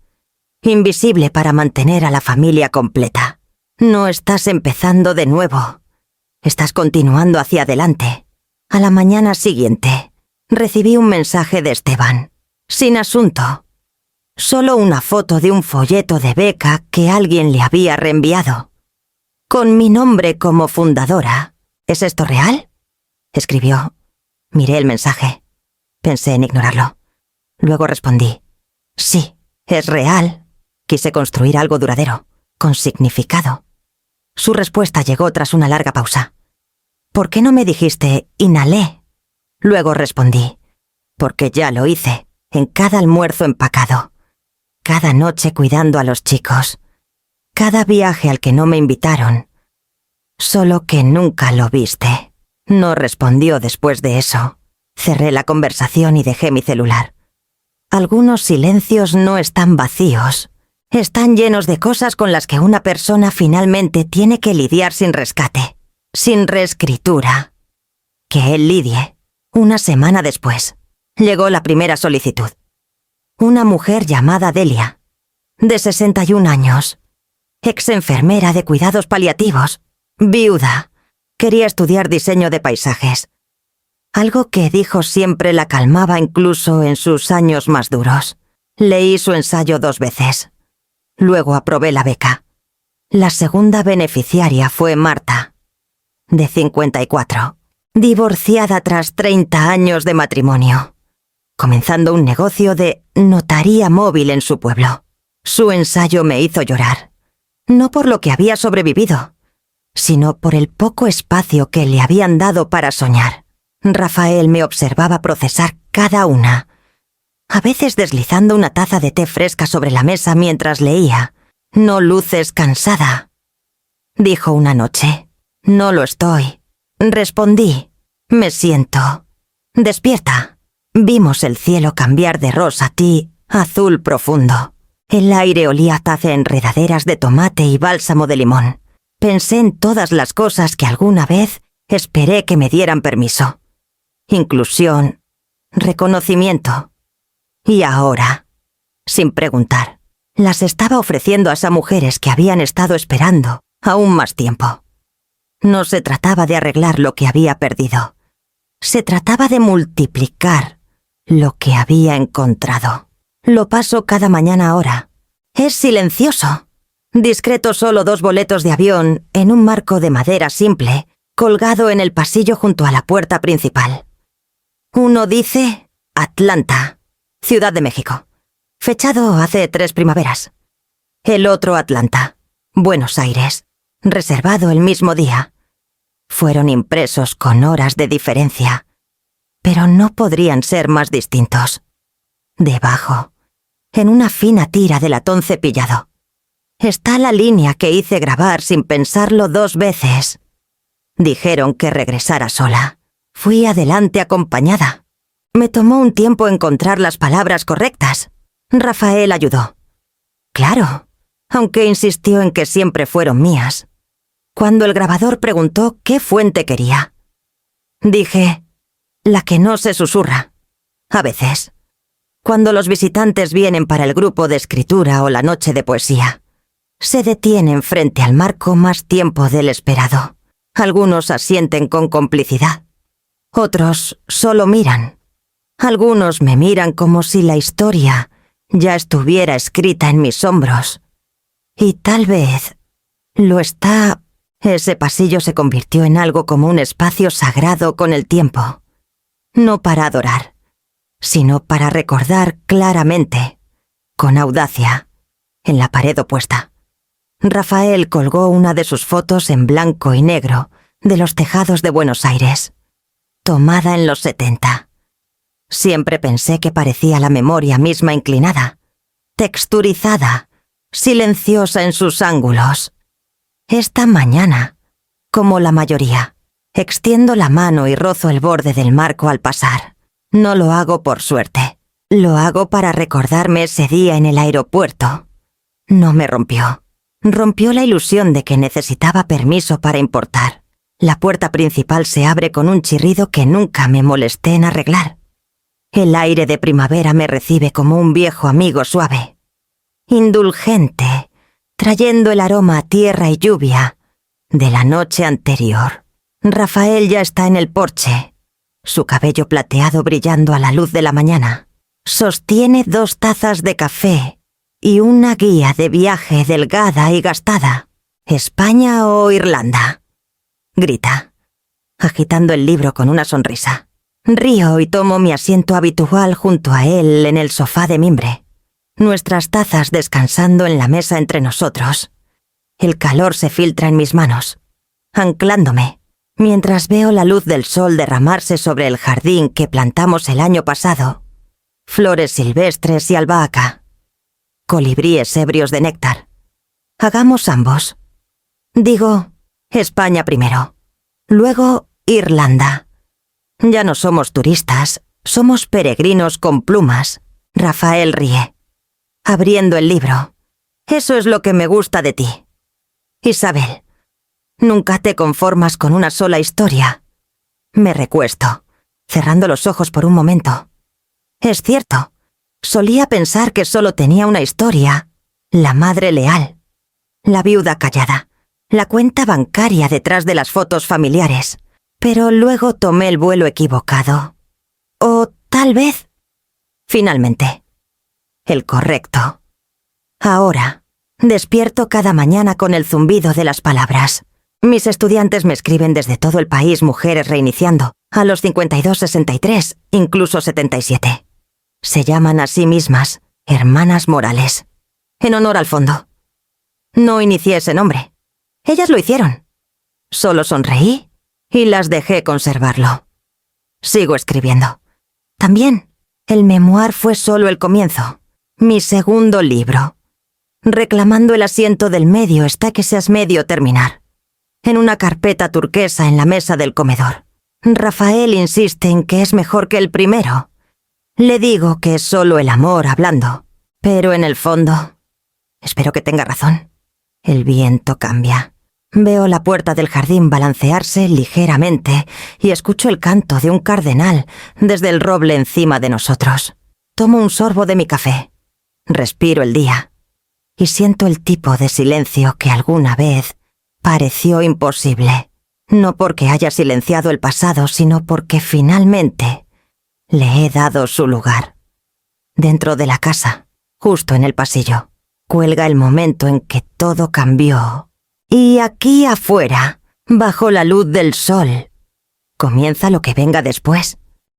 A: invisible para mantener a la familia completa. No estás empezando de nuevo. Estás continuando hacia adelante. A la mañana siguiente, recibí un mensaje de Esteban. Sin asunto. Solo una foto de un folleto de beca que alguien le había reenviado. Con mi nombre como fundadora. ¿Es esto real?, escribió. Miré el mensaje. Pensé en ignorarlo. Luego respondí. Sí, es real. Quise construir algo duradero, con significado. Su respuesta llegó tras una larga pausa. ¿Por qué no me dijiste inhalé? Luego respondí. Porque ya lo hice, en cada almuerzo empacado. Cada noche cuidando a los chicos. Cada viaje al que no me invitaron. Solo que nunca lo viste. No respondió después de eso. Cerré la conversación y dejé mi celular. Algunos silencios no están vacíos. Están llenos de cosas con las que una persona finalmente tiene que lidiar sin rescate, sin reescritura. Que él lidie. Una semana después, llegó la primera solicitud. Una mujer llamada Delia, de 61 años, ex enfermera de cuidados paliativos, viuda, quería estudiar diseño de paisajes. Algo que dijo siempre la calmaba incluso en sus años más duros. Leí su ensayo 2 veces. Luego aprobé la beca. La segunda beneficiaria fue Marta, de 54, divorciada tras 30 años de matrimonio, comenzando un negocio de notaría móvil en su pueblo. Su ensayo me hizo llorar, no por lo que había sobrevivido, sino por el poco espacio que le habían dado para soñar. Rafael me observaba procesar cada una, a veces deslizando una taza de té fresca sobre la mesa mientras leía. «No luces cansada», dijo una noche. «No lo estoy», respondí. «Me siento. Despierta». Vimos el cielo cambiar de rosatí a azul profundo. El aire olía a taza enredaderas de tomate y bálsamo de limón. Pensé en todas las cosas que alguna vez esperé que me dieran permiso. Inclusión, reconocimiento. Y ahora, sin preguntar, las estaba ofreciendo a esas mujeres que habían estado esperando aún más tiempo. No se trataba de arreglar lo que había perdido. Se trataba de multiplicar lo que había encontrado. Lo paso cada mañana ahora. Es silencioso. Discreto, solo 2 boletos de avión en un marco de madera simple, colgado en el pasillo junto a la puerta principal. Uno dice Atlanta, Ciudad de México, fechado hace 3 primaveras. El otro Atlanta, Buenos Aires, reservado el mismo día. Fueron impresos con horas de diferencia, pero no podrían ser más distintos. Debajo, en una fina tira de latón cepillado, está la línea que hice grabar sin pensarlo 2 veces. Dijeron que regresara sola. Fui adelante acompañada. Me tomó un tiempo encontrar las palabras correctas. Rafael ayudó. Claro, aunque insistió en que siempre fueron mías. Cuando el grabador preguntó qué fuente quería, dije, la que no se susurra. A veces, cuando los visitantes vienen para el grupo de escritura o la noche de poesía, se detienen frente al marco más tiempo del esperado. Algunos asienten con complicidad. Otros solo miran. Algunos me miran como si la historia ya estuviera escrita en mis hombros. Y tal vez lo está. Ese pasillo se convirtió en algo como un espacio sagrado con el tiempo. No para adorar, sino para recordar claramente, con audacia, en la pared opuesta. Rafael colgó una de sus fotos en blanco y negro de los tejados de Buenos Aires, tomada en los 70. Siempre pensé que parecía la memoria misma inclinada, texturizada, silenciosa en sus ángulos. Esta mañana, como la mayoría, extiendo la mano y rozo el borde del marco al pasar. No lo hago por suerte. Lo hago para recordarme ese día en el aeropuerto. No me rompió. Rompió la ilusión de que necesitaba permiso para importar. La puerta principal se abre con un chirrido que nunca me molesté en arreglar. El aire de primavera me recibe como un viejo amigo suave, indulgente, trayendo el aroma a tierra y lluvia de la noche anterior. Rafael ya está en el porche, su cabello plateado brillando a la luz de la mañana. Sostiene 2 tazas de café y una guía de viaje delgada y gastada. ¿España o Irlanda?, grita, agitando el libro con una sonrisa. Río y tomo mi asiento habitual junto a él en el sofá de mimbre. Nuestras tazas descansando en la mesa entre nosotros. El calor se filtra en mis manos, anclándome, mientras veo la luz del sol derramarse sobre el jardín que plantamos el año pasado. Flores silvestres y albahaca. Colibríes ebrios de néctar. Hagamos ambos. Digo, España primero. Luego, Irlanda. Ya no somos turistas, somos peregrinos con plumas. Rafael ríe, abriendo el libro. Eso es lo que me gusta de ti. Isabel, nunca te conformas con una sola historia. Me recuesto, cerrando los ojos por un momento. Es cierto, solía pensar que solo tenía una historia, la madre leal, la viuda callada, la cuenta bancaria detrás de las fotos familiares, pero luego tomé el vuelo equivocado. O tal vez, finalmente, el correcto. Ahora, despierto cada mañana con el zumbido de las palabras. Mis estudiantes me escriben desde todo el país, mujeres reiniciando, a los 52, 63, incluso 77. Se llaman a sí mismas Hermanas Morales, en honor al fondo. No inicié ese nombre. Ellas lo hicieron. Solo sonreí y las dejé conservarlo. Sigo escribiendo. También, el memoir fue solo el comienzo. Mi segundo libro. Reclamando el asiento del medio está que seas medio terminar. En una carpeta turquesa en la mesa del comedor. Rafael insiste en que es mejor que el primero. Le digo que es solo el amor hablando. Pero en el fondo, espero que tenga razón. El viento cambia. Veo la puerta del jardín balancearse ligeramente y escucho el canto de un cardenal desde el roble encima de nosotros. Tomo un sorbo de mi café. Respiro el día. Y siento el tipo de silencio que alguna vez pareció imposible. No porque haya silenciado el pasado, sino porque finalmente le he dado su lugar. Dentro de la casa, justo en el pasillo, cuelga el momento en que todo cambió. Y aquí afuera, bajo la luz del sol, comienza lo que venga después.